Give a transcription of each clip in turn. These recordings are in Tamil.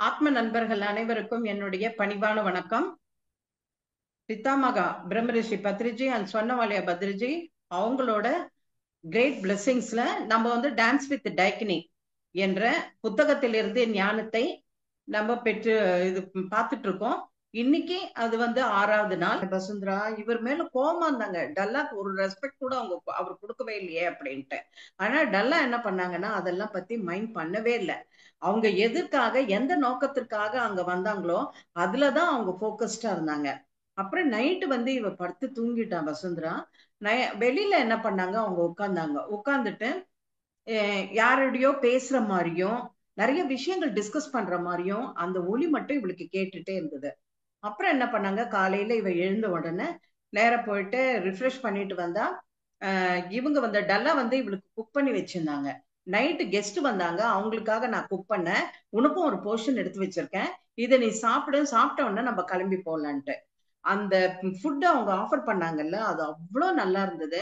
ஆத்ம நண்பர்கள் அனைவருக்கும் என்னுடைய பணிவான வணக்கம். பித்தாமகா பிரம்மரிஷி பத்ரிஜி அண்ட் சொன்னவாலியா பத்ரிஜி அவங்களோட கிரேட் பிளெஸிங்ஸ்ல நம்ம டான்ஸ் வித் டைக்னி என்ற புத்தகத்திலிருந்து ஞானத்தை நம்ம பெற்று இது பார்த்துட்டு இருக்கோம். இன்னைக்கு அது 6வது நாள். வசுந்தரா இவர் மேல கோவமா இருந்தாங்க. டல்லா ஒரு ரெஸ்பெக்ட் கூட அவர் கொடுக்கவே இல்லையே அப்படின்ட்டு. ஆனா டல்லா என்ன பண்ணாங்கன்னா அதெல்லாம் பத்தி மைண்ட் பண்ணவே இல்லை. அவங்க எதுக்காக எந்த நோக்கத்திற்காக அங்க வந்தாங்களோ அதுலதான் அவங்க போக்கஸ்டா இருந்தாங்க. அப்புறம் நைட்டு இவ படுத்து தூங்கிட்டான் வசுந்தரா. வெளியில என்ன பண்ணாங்க, அவங்க உட்காந்துட்டு யாரோடையோ பேசுற மாதிரியும் நிறைய விஷயங்கள் டிஸ்கஸ் பண்ற மாதிரியும் அந்த ஒலி மட்டும் இவளுக்கு கேட்டுட்டே இருந்தது. அப்புறம் என்ன பண்ணாங்க, காலையில இவ எழுந்த உடனே நேர போயிட்டு ரிஃப்ரெஷ் பண்ணிட்டு வந்தா இவங்க டல்லா இவளுக்கு குக் பண்ணி வச்சிருந்தாங்க. நைட்டு கெஸ்ட் வந்தாங்க, அவங்களுக்காக நான் குக் பண்ணேன், உனக்கும் ஒரு போர்ஷன் எடுத்து வச்சிருக்கேன், இதை நீ சாப்பிட்ட உடனே நம்ம கிளம்பி போலான்ட்டு அந்த ஃபுட் அவங்க ஆஃபர் பண்ணாங்கல்ல, அது அவ்வளவு நல்லா இருந்தது.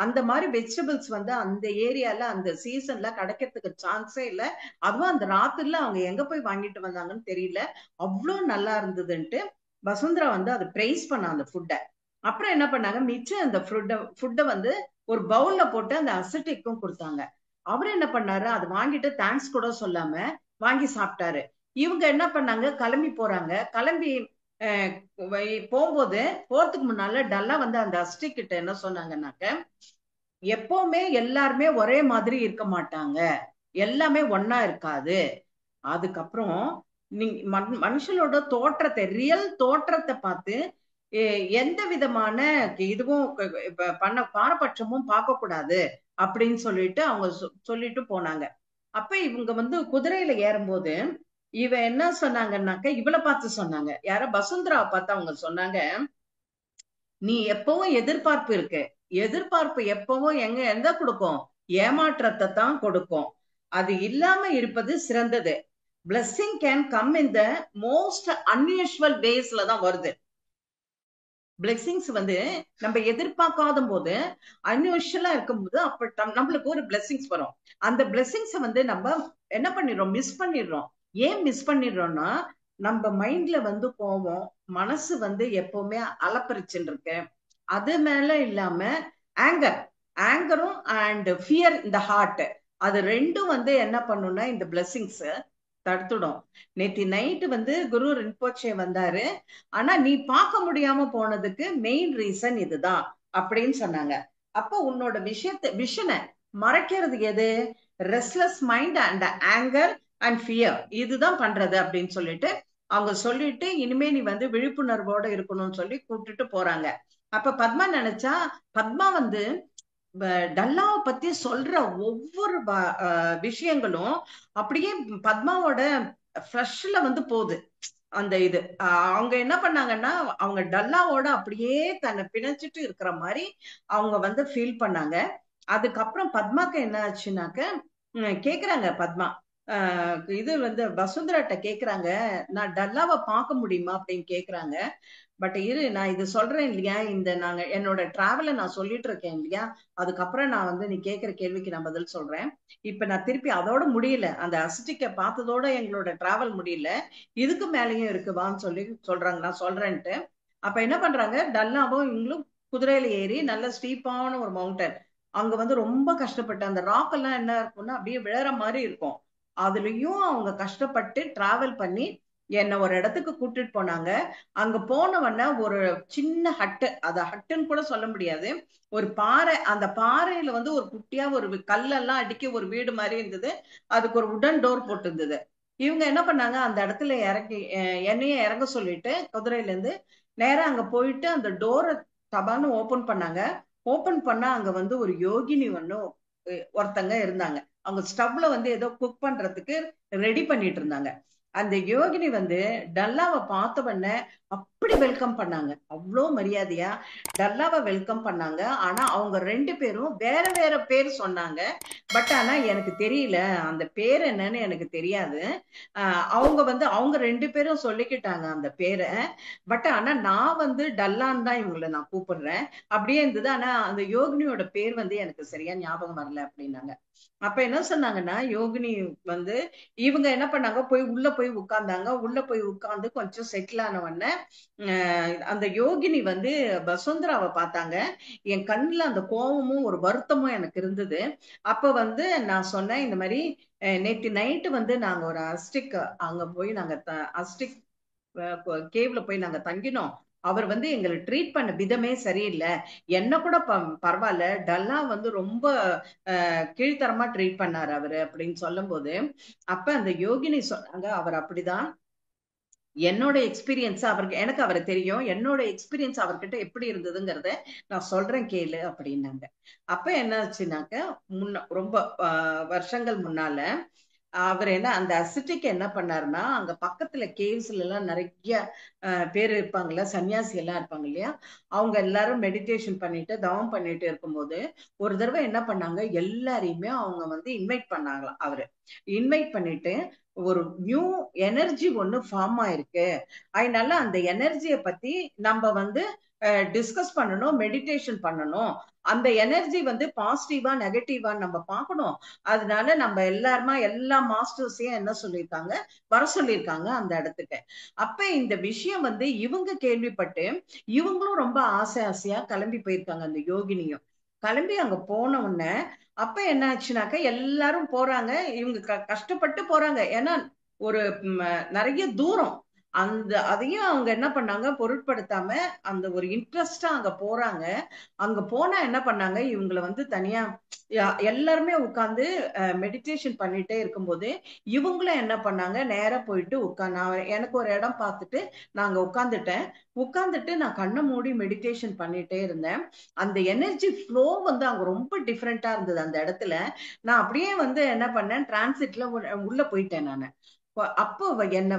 அந்த மாதிரி வெஜிடபிள்ஸ் அந்த ஏரியால அந்த சீசன்ல கிடைக்கிறதுக்கு சான்ஸே இல்லை. அதுவும் அந்த ராத்திரில அவங்க எங்க போய் வாங்கிட்டு வந்தாங்கன்னு தெரியல, அவ்வளவு நல்லா இருந்ததுன்ட்டு வசுந்தரா அதை பிரைஸ் பண்ண அந்த ஃபுட்டை. அப்புறம் என்ன பண்ணாங்க, மிச்சம் அந்த ஃபுட்டை ஒரு பவுல்ல போட்டு அந்த அசிட்டிக்கும் கொடுத்தாங்க. அவரு என்ன பண்ணாரு, அது வாங்கிட்டு தேங்க்ஸ் கூட சொல்லாம வாங்கி சாப்பிட்டாரு. இவங்க என்ன பண்ணாங்க, கிளம்பி போறாங்க. கிளம்பி போகும்போது போறதுக்கு முன்னால டல்லா அந்த அசிட்டிக் கிட்ட என்ன சொன்னாங்கன்னாக்க, எப்பவுமே எல்லாருமே ஒரே மாதிரி இருக்க மாட்டாங்க, எல்லாமே ஒன்னா இருக்காது. அதுக்கப்புறம் நீங்க மனுஷனோட தோற்றத்தை, ரியல் தோற்றத்தை பார்த்து எந்த விதமான இதுவும் பாரபட்சமும் பார்க்க கூடாது அப்படின்னு சொல்லிட்டு அவங்க சொல்லிட்டு போனாங்க. அப்ப இவங்க குதிரையில ஏறும்போது இவ என்ன சொன்னாங்கன்னாக்க, இவளை பார்த்து சொன்னாங்க, யார வசுந்தராவை பார்த்து அவங்க சொன்னாங்க, நீ எப்பவும் எதிர்பார்ப்பு இருக்கு, எதிர்பார்ப்பு எப்பவும் எந்த கொடுக்கும், ஏமாற்றத்தை தான் கொடுக்கும், அது இல்லாம இருப்பது சிறந்தது. blessing can come in the most unusual waysல தான் வருது. பிளெஸிங்ஸ் நம்ம எதிர்பார்க்காத போது அன்யூஷுவலா இருக்கும்போது அப்ப நம்மளுக்கு ஒரு பிளெஸிங்ஸ் வரும். அந்த பிளெஸிங்ஸ் நம்ம என்ன பண்ணிடுறோம், மிஸ் பண்ணிடுறோம். ஏன் மிஸ் பண்ணிடுறோம்னா, நம்ம மைண்ட்ல கோவம், மனசு எப்பவுமே அலப்பறிச்சுன்னு இருக்கு. அது மேல இல்லாம ஆங்கரும் அண்ட் ஃபியர் இந்த ஹார்ட், அது ரெண்டும் என்ன பண்ணும்னா இந்த பிளெஸிங்ஸ் தடுத்துடும். நேத்தி நைட்டு குரு ரின்போச்சே வந்தாரு, ஆனா நீ பார்க்க முடியாம போனதுக்கு மெயின் ரீசன் இதுதான் அப்படின்னு சொன்னாங்க. அப்போ உன்னோட விஷனை மறைக்கிறது எது, restless mind and anger and fear, இதுதான் பண்றது அப்படின்னு சொல்லிட்டு அவங்க சொல்லிட்டு, இனிமே நீ விழிப்புணர்வோட இருக்கணும்னு சொல்லி கூப்பிட்டுட்டு போறாங்க. அப்ப பத்மா நினைச்சா, பத்மா டல்லாவை பத்தி சொல்ற ஒவ்வொரு விஷயங்களும் அப்படியே பத்மாவோட ஃப்ளஷ்ல போகுது. அந்த இது அவங்க என்ன பண்ணாங்கன்னா, அவங்க டல்லாவோட அப்படியே தன்னை பிணைச்சிட்டு இருக்கிற மாதிரி அவங்க ஃபீல் பண்ணாங்க. அதுக்கப்புறம் பத்மாக்கு என்ன ஆச்சுனாக்க, கேக்குறாங்க பத்மா, இது வசுந்தராட்ட கேக்குறாங்க, நான் டல்லாவை பார்க்க முடியுமா அப்படின்னு கேக்குறாங்க. பட் இரு, நான் இது சொல்றேன் இல்லையா, நாங்க என்னோட டிராவலை நான் சொல்லிட்டு இருக்கேன் இல்லையா, அதுக்கப்புறம் நான் நீ கேட்கிற கேள்விக்கு நான் பதில் சொல்றேன். இப்ப நான் திருப்பி அதோட முடியல, அந்த அசிட்டிக்க பார்த்ததோட எங்களோட டிராவல் முடியல, இதுக்கு மேலேயும் இருக்குவான்னு சொல்றாங்க, நான் சொல்றேன்ட்டு. அப்ப என்ன பண்றாங்க, டல்லாவும் இவங்களும் குதிரையில ஏறி நல்ல ஸ்டீப்பான ஒரு மவுண்டன், அங்க ரொம்ப கஷ்டப்பட்டு அந்த ராக் எல்லாம் என்ன இருக்கும்னா அப்படியே விழற மாதிரி இருக்கும். அதுலயும் அவங்க கஷ்டப்பட்டு டிராவல் பண்ணி என்ன ஒரு இடத்துக்கு கூட்டிட்டு போனாங்க. அங்க போனவன ஒரு சின்ன ஹட்டு, அத ஹட்டுன்னு கூட சொல்ல முடியாது, ஒரு பாறை, அந்த பாறையில ஒரு குட்டியா ஒரு கல்லெல்லாம் அடுக்கி ஒரு வீடு மாதிரி இருந்தது, அதுக்கு ஒரு உடன் டோர் போட்டு இருந்தது. இவங்க என்ன பண்ணாங்க, அந்த இடத்துல இறங்கி என்னையே இறங்க சொல்லிட்டு குதிரையில இருந்து நேரா அங்க போயிட்டு அந்த டோரை தபான்னு ஓபன் பண்ணாங்க. ஓபன் பண்ணா அங்க ஒரு யோகினி ஒருத்தங்க இருந்தாங்க. அவங்க ஸ்டவ்ல ஏதோ குக் பண்றதுக்கு ரெடி பண்ணிட்டு இருந்தாங்க. அந்த யோகினி டல்லாவை பார்த்தவன அப்படி அப்படி வெல்கம் பண்ணாங்க, அவ்வளோ மரியாதையா டல்லாவை வெல்கம் பண்ணாங்க. ஆனா அவங்க 2 பேரும் வேற வேற பேர் சொன்னாங்க. பட் ஆனா எனக்கு தெரியல, அந்த பேர் என்னன்னு எனக்கு தெரியாது. அவங்க அவங்க 2 பேரும் சொல்லிக்கிட்டாங்க அந்த பேரை. பட் ஆனா நான் டல்லான்னு தான் இவங்களை நான் கூப்பிடுறேன் அப்படியே இருந்தது. ஆனா அந்த யோகினியோட பேர் எனக்கு சரியா ஞாபகம் வரல அப்படின்னாங்க. அப்ப என்ன சொன்னாங்கன்னா, யோகினி வந்து இவங்க என்ன பண்ணாங்க, உள்ள போய் உட்கார்ந்தாங்க. உள்ள போய் உட்கார்ந்து கொஞ்சம் செட்டில் ஆன உடனே அந்த யோகினி வசுந்தராவை பார்த்தாங்க. என் கண்ணுல அந்த கோபமும் ஒரு வருத்தமும் எனக்கு இருந்தது. அப்ப நான் சொன்னேன், இந்த மாதிரி நேத்து நைட்டு நாங்க ஒரு அஸ்டிக் அங்க போய் நாங்க அஸ்டிக் கேவ்ல போய் நாங்க தங்கினோம். அவர் எங்களை ட்ரீட் பண்ண விதமே சரியில்லை. என்ன கூட பரவாயில்ல, டல்லா ரொம்ப கீழ்த்தரமா ட்ரீட் பண்ணாரு அவரு அப்படின்னு சொல்லும் போது, அப்ப அந்த யோகினி சொன்னாங்க, அவர் அப்படிதான். என்னோட எக்ஸ்பீரியன்ஸ் அவருக்கு, எனக்கு அவரை தெரியும், என்னோட எக்ஸ்பீரியன்ஸ் அவர்கிட்ட எப்படி இருந்ததுங்கிறத நான் சொல்றேன் கேளு அப்படின்னாங்க. அப்ப என்ன ஆச்சுனாக்க, ரொம்ப வருஷங்கள் முன்னால அவர் அந்த அசிட்டிக் என்ன பண்ணாருன்னா, அங்க பக்கத்துல கேவ்ஸ்ல எல்லாம் நிறைய பேர் இருப்பாங்கல்ல, சன்னியாசி எல்லாம் இருப்பாங்க இல்லையா, அவங்க எல்லாரும் மெடிடேஷன் பண்ணிட்டு தவம் பண்ணிட்டு இருக்கும்போது ஒரு தடவை என்ன பண்ணாங்க, எல்லாரையுமே அவங்க இன்வைட் பண்ணாங்களாம். அவரு இன்வைட் பண்ணிட்டு ஒரு நியூ எனர்ஜி ஒண்ணு ஃபார்ம் ஆயிருக்கு, அதனால அந்த எனர்ஜியை பத்தி நம்ம டிஸ்கஸ் பண்ணணும், மெடிடேஷன் பண்ணணும். அந்த எனர்ஜி பாசிட்டிவா நெகட்டிவா நம்ம பார்க்கணும். அதனால நம்ம எல்லா மாஸ்டர்ஸையும் என்ன சொல்லியிருக்காங்க, வர சொல்லியிருக்காங்க அந்த இடத்துக்கு. அப்ப இந்த விஷயம் இவங்க கேள்விப்பட்டு இவங்களும் ரொம்ப ஆசையா கிளம்பி போயிருக்காங்க. அந்த யோகினியும் கிளம்பி அங்க போன உடனே அப்ப என்ன ஆச்சுனாக்க, எல்லாரும் போறாங்க. இவங்க கஷ்டப்பட்டு போறாங்க, ஏன்னா ஒரு நிறைய தூரம். அதையும் அவங்க என்ன பண்ணாங்க, பொருட்படுத்தாம அந்த ஒரு இன்ட்ரெஸ்டா அங்க போறாங்க. அங்க போனா என்ன பண்ணாங்க, இவங்களை தனியா எல்லாருமே உட்கார்ந்து மெடிடேஷன் பண்ணிட்டே இருக்கும்போது இவங்களும் என்ன பண்ணாங்க, நேரா போயிட்டு எனக்கு ஒரு இடம் பார்த்துட்டு நாங்க உட்கார்ந்துட்டு நான் கண்ணை மூடி மெடிடேஷன் பண்ணிட்டே இருந்தேன். அந்த எனர்ஜி ஃப்ளோ அங்க ரொம்ப டிஃப்ரெண்டா இருந்தது அந்த இடத்துல. நான் அப்படியே என்ன பண்ணேன், டிரான்சிட்ல உள்ள போயிட்டேன் நானு. அப்போ என்னை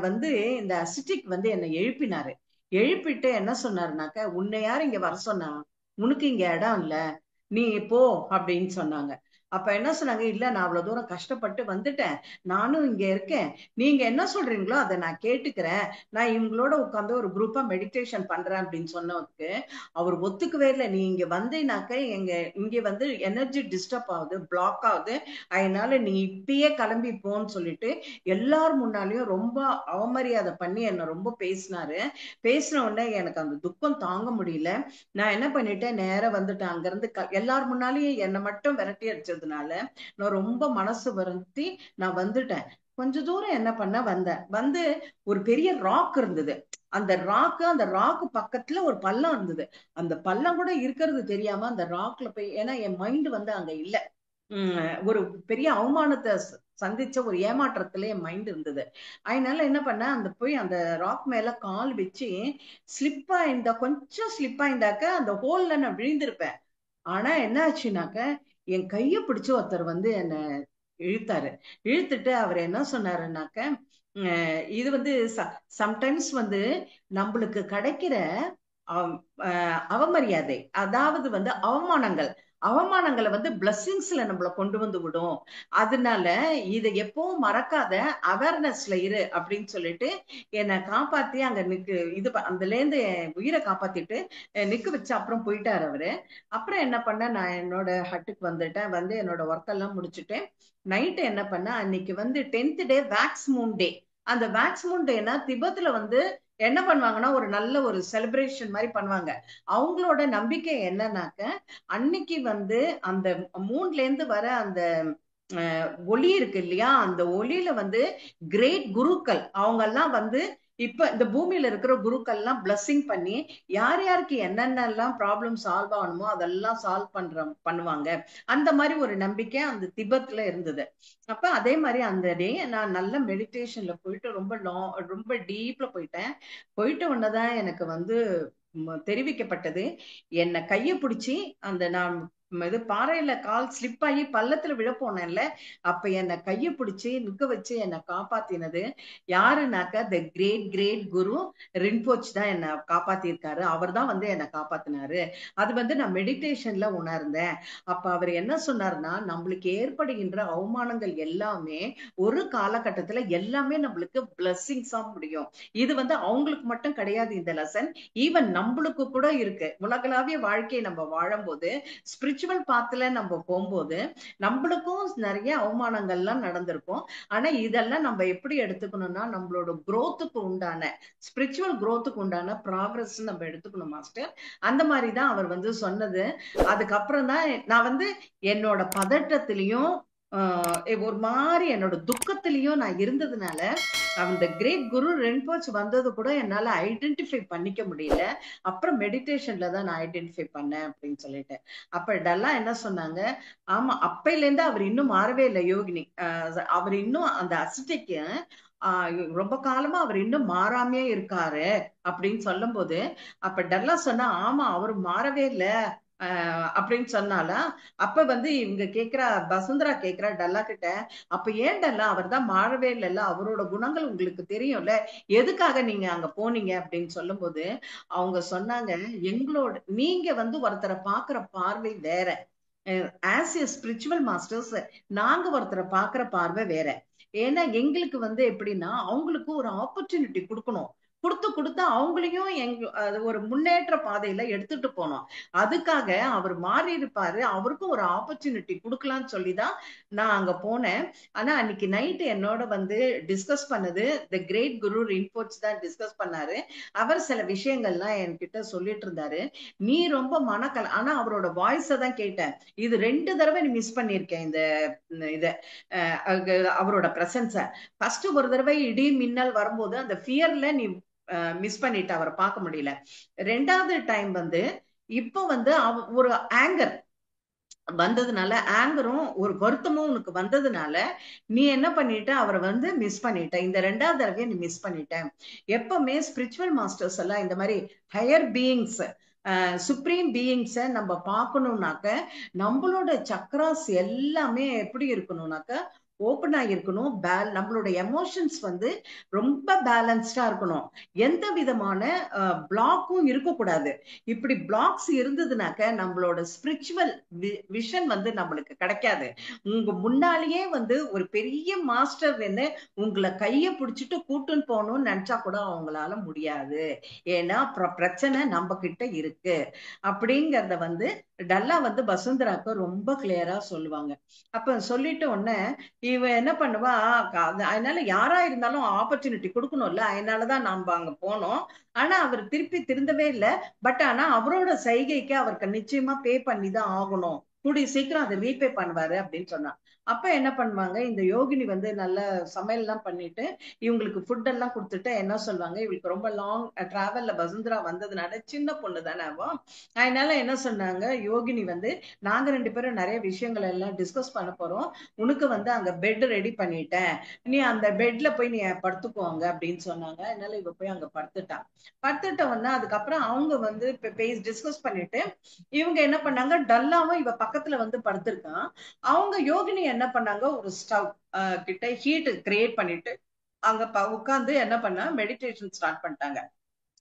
இந்த அசிட்டிக் என்னை எழுப்பினாரு. எழுப்பிட்டு என்ன சொன்னாருனாக்க, உன்னை யார் இங்க வர சொன்னா, உனக்கு இங்க இடம் இல்ல, நீ போ அப்படின்னு சொன்னாங்க. அப்ப என்ன சொன்னாங்க, இல்ல நான் அவ்வளவு தூரம் கஷ்டப்பட்டு வந்துட்டேன், நானும் இங்க இருக்கேன், நீங்க என்ன சொல்றீங்களோ அதை நான் கேட்டுக்கிறேன், நான் இவங்களோட உட்காந்து ஒரு குரூப்பா மெடிடேஷன் பண்றேன் அப்படின்னு சொன்னதுக்கு அவர் ஒத்துக்கவே இல்லை. நீ இங்க வந்தீனாக்க இங்க எனர்ஜி டிஸ்டர்ப் ஆகுது, பிளாக் ஆகுது, அதனால நீ இப்பயே கிளம்பி போன்னு சொல்லிட்டு எல்லார் முன்னாலையும் ரொம்ப அவமரியாதை பண்ணி என்ன ரொம்ப பேசினாரு. பேசின உடனே எனக்கு அந்த துக்கம் தாங்க முடியல. நான் என்ன பண்ணிட்டேன், நேரம் வந்துட்டேன். அங்கிருந்து எல்லார் முன்னாலேயும் என்னை மட்டும் விரட்டி அடிச்சதுனால நான் ரொம்ப மனசு வருந்தி நான் வந்துட்டேன். கொஞ்ச தூரம் என்ன பண்ண வந்தேன். ஒரு பெரிய ராக் இருந்தது. அந்த ராக்கு பக்கத்துல ஒரு பள்ளம் இருந்தது. அந்த பள்ளம் கூட இருக்கிறது தெரியாம அந்த ராக்ல போய், ஏன்னா என் மைண்ட் அங்க இல்ல, ஒரு பெரிய அவமானத்தை சந்திச்ச ஒரு ஏமாற்றத்துல என் மைண்ட் இருந்தது. அதனால என்ன பண்ண, போய் அந்த ராக் மேல கால் வச்சு கொஞ்சம் ஸ்லிப் ஆயிருந்தாக்க அந்த ஹோல்ல நான் விழுந்திருப்பேன். ஆனா என்ன ஆச்சுனாக்க, என் கைய பிடிச்சு ஒருத்தர் என்ன இழுத்தாரு. இழுத்துட்டு அவர் என்ன சொன்னாருன்னாக்க, இது சம்டைம்ஸ் நம்மளுக்கு கிடைக்கிற அவமரியாதை, அதாவது அவமானங்களை பிளஸ்ஸிங்ஸ்ல நம்மள கொண்டு விடும். அதனால இதை எப்பவும் மறக்காத, அவேர்னஸ்ல இரு அப்படின்னு சொல்லிட்டு என்னை காப்பாத்தி அங்க அதுல இருந்து உயிரை காப்பாத்திட்டு நிக்க வச்சு அப்புறம் போயிட்டாரு அவரு. அப்புறம் என்ன பண்ண, நான் என்னோட ஹட்டுக்கு வந்துட்டேன். என்னோட ஒர்க் எல்லாம் முடிச்சுட்டு நைட்டு என்ன பண்ண, அன்னைக்கு 10th டே வேக்ஸ் மூன் டே. அந்த வேக்ஸ் மூன் டேனா திபெத்ல என்ன பண்ணுவாங்கன்னா, ஒரு நல்ல ஒரு செலிப்ரேஷன் மாதிரி பண்ணுவாங்க. அவங்களோட நம்பிக்கை என்னன்னாக்க, அன்னைக்கு அந்த மூன்ல இருந்து வர அந்த ஒளி இருக்கு இல்லையா, அந்த ஒளியில கிரேட் குருக்கள் அவங்க எல்லாம் இப்ப இந்த பூமியில இருக்கிற குருக்கள் எல்லாம் பிளஸிங் பண்ணி யார் யாருக்கு என்னென்னலாம் ப்ராப்ளம் சால்வ் ஆகணுமோ அதெல்லாம் சால்வ் பண்ணுவாங்க. அந்த மாதிரி ஒரு நம்பிக்கை அந்த திபெத்ல இருந்தது. அப்ப அதே மாதிரி அந்த டே நான் நல்ல மெடிடேஷன்ல போயிட்டு ரொம்ப டீப்ல போயிட்ட உடனேதான் எனக்கு தெரிவிக்கப்பட்டது, என்னை கைய பிடிச்சி அந்த நான் இது பாறையில கால் ஸ்லிப் ஆகி பள்ளத்துல விழ போனேன்ல, அப்ப என்ன கைய பிடிச்சி நிக்க வச்சு என்ன காப்பாத்தினது யாருனாக்க த கிரேட் கிரேட் குரு ரின்போச் தான் என்ன காப்பாத்திருக்காரு. அவர் தான் வந்து என்ன காப்பாத்தினாரு. அது வந்து நான் மெடிடேஷன்ல உணர்ந்தேன். அப்ப அவர் என்ன சொன்னாருன்னா, நம்மளுக்கு ஏற்படுகின்ற அவமானங்கள் எல்லாமே ஒரு காலகட்டத்துல எல்லாமே நம்மளுக்கு பிளஸ்ஸிங்ஸா முடியும். இது வந்து அவங்களுக்கு மட்டும் கிடையாது இந்த லெசன், ஈவன் நம்மளுக்கு கூட இருக்கு. உலகளாவிய வாழ்க்கையை நம்ம வாழும்போது, ஸ்பிரிச்சுவல் பாத்துல நம்ம போகும்போது நம்மளுக்கும் நிறைய அவமானங்கள்லாம் நடந்திருக்கும். ஆனா இதெல்லாம் நம்ம எப்படி எடுத்துக்கணும்னா, நம்மளோட growthக்கு உண்டான ஸ்பிரிச்சுவல் growthக்கு உண்டான ப்ராக்ரஸ் நம்ம எடுத்துக்கணும் மாஸ்டர். அந்த மாதிரி தான் அவர் வந்து சொன்னது. அதுக்கப்புறம் தான் நான் வந்து என்னோட பதட்டத்திலையும் ஒரு மாதிரி என்னோட துக்கத்திலையும் நான் இருந்ததுனால அந்த கிரேட் குரு ரென்போச் வந்தது கூட என்னால ஐடென்டிஃபை பண்ணிக்க முடியல. அப்புறம் மெடிடேஷன்ல தான் நான் ஐடென்டிஃபை பண்ணேன் அப்படின்னு சொல்லிட்டு. அப்ப டல்லா என்ன சொன்னாங்க, ஆமா அப்பையில இருந்து அவர் இன்னும் மாறவே இல்லை யோகினி. அவர் இன்னும் அந்த அசிட்டிக்கு ரொம்ப காலமா அவர் இன்னும் மாறாமே இருக்காரு அப்படின்னு சொல்லும் போது, அப்ப டல்லா சொன்னா, ஆமா அவர் மாறவே இல்லை அப்படின்னு சொன்னாலா. அப்ப வந்து இவங்க கேக்குறா, வசுந்தரா கேக்குறா டல்லா கிட்ட, அப்ப ஏன் டல்லா அவர் தான் மாறவே இல்லைல்ல, அவரோட குணங்கள் உங்களுக்கு தெரியும்ல, எதுக்காக நீங்க அங்க போனீங்க அப்படின்னு சொல்லும் போது அவங்க சொன்னாங்க, எங்களோட நீங்க வந்து ஒருத்தரை பாக்குற பார்வை வேற, ஆஸ் ஏ ஸ்பிரிச்சுவல் மாஸ்டர்ஸ் நாங்க ஒருத்தரை பாக்குற பார்வை வேற. ஏன்னா எங்களுக்கு வந்து எப்படின்னா அவங்களுக்கு ஒரு ஆப்பர்ச்சுனிட்டி கொடுக்கணும், கொடுத்து அவங்களையும் ஒரு முன்னேற்ற பாதையில எடுத்துட்டு போனோம். அதுக்காக அவர் மாறி இருப்பாரு, அவருக்கும் ஒரு ஆப்பர்ச்சுனிட்டி கொடுக்கலாம்னு சொல்லிதான் நான் அங்க போனேன். ஆனா அன்னைக்கு நைட் என்னோட வந்து டிஸ்கஸ் பண்ணது த கிரேட் குரு ரின்போச் தான் டிஸ்கஸ் பண்ணாரு. அவர் சில விஷயங்கள்லாம் என்கிட்ட சொல்லிட்டு இருந்தாரு. நீ ரொம்ப ஆனா அவரோட வாய்ஸ தான் கேட்டேன். இது 2 தடவை நீ மிஸ் பண்ணிருக்கேன் இந்த இத அவரோட பிரசன்ஸ. ஃபர்ஸ்ட் ஒரு தடவை இடி மின்னல் வரும்போது அந்த ஃபியர்ல நீ மிஸ் பண்ணிட்டு அவரை பார்க்க முடியல. 2வது டைம் வந்து இப்போ வந்து ஒரு ஆங்கர் வந்ததுனால, ஆங்கரும் ஒரு வருத்தமும் உனக்கு வந்ததுனால நீ என்ன பண்ணிட்ட, அவரை வந்து மிஸ் பண்ணிட்ட. இந்த 2வது தடவையை நீ மிஸ் பண்ணிட்ட. எப்பவுமே ஸ்பிரிச்சுவல் மாஸ்டர்ஸ் எல்லாம் இந்த மாதிரி ஹையர் பீயிங்ஸ், சுப்ரீம் பீயிங்ஸ நம்ம பார்க்கணும்னாக்க நம்மளோட சக்ராஸ் எல்லாமே எப்படி இருக்கணும்னாக்க ஓப்பன் ஆகிருக்கணும். நம்மளோட எமோஷன்ஸ் வந்து ரொம்ப பேலன்ஸ்டா இருக்கணும். எந்த விதமான பிளாக்கும் இருக்கக்கூடாது. இப்படி பிளாக்ஸ் இருந்ததுனாக்க நம்மளோட ஸ்பிரிச்சுவல் விஷன் வந்து நம்மளுக்கு கிடைக்காது. உங்க முன்னாலேயே வந்து ஒரு பெரிய மாஸ்டர் வந்து உங்களை கைய பிடிச்சிட்டு கூட்டுன்னு போகணும்னு நினைச்சா கூட அவங்களால முடியாது. ஏன்னா பிரச்சனை நம்ம கிட்ட இருக்கு அப்படிங்கறத வந்து டல்லா வந்து வசுந்தராக்கு ரொம்ப கிளியரா சொல்லுவாங்க. அப்ப சொல்லிட்டு உடனே இவ என்ன பண்ணுவா, அதனால யாரா இருந்தாலும் ஆப்பர்ச்சுனிட்டி கொடுக்கணும்ல, அதனாலதான் நாம அங்க போனோம். ஆனா அவர் திருப்பி திருந்தவே இல்லை. பட் ஆனா அவரோட செய்கைக்கு அவருக்கு நிச்சயமா பே பண்ணி தான் ஆகணும், கூடிய சீக்கிரம் அதை ரீபே பண்ணுவாரு அப்படின்னு சொன்னா. அப்ப என்ன பண்ணுவாங்க, இந்த யோகினி வந்து நல்ல சமையல் எல்லாம் பண்ணிட்டு இவங்களுக்கு ஃபுட் எல்லாம் கொடுத்துட்டு என்ன சொல்லுவாங்க, இவளுக்கு ரொம்ப லாங் டிராவல்ல வசுந்தரா வந்ததுனால சின்ன பொண்ணு தானே அவ, அதனால என்ன சொன்னாங்க, யோகினி வந்து நாங்க 2 பேரும் நிறைய விஷயங்கள் எல்லாம் டிஸ்கஸ் பண்ண போறோம், உனக்கு வந்து அங்க பெட் ரெடி பண்ணிட்டேன், நீ அந்த பெட்ல போய் நீ படுத்துக்குவாங்க அப்படின்னு சொன்னாங்க. அதனால இவ போய் அங்க படுத்துட்டவன்னா அதுக்கப்புறம் அவங்க வந்து டிஸ்கஸ் பண்ணிட்டு இவங்க என்ன பண்ணாங்க, டல்லாவும் இவ பக்கத்துல வந்து படுத்திருக்கான். அவங்க யோகினி என்ன பண்ணாங்க, ஒரு ஸ்டவ் கிட்ட ஹீட் கிரியேட் பண்ணிட்டு அங்க உட்கார்ந்து என்ன பண்ணா மெடிடேஷன் ஸ்டார்ட் பண்ணிட்டாங்க.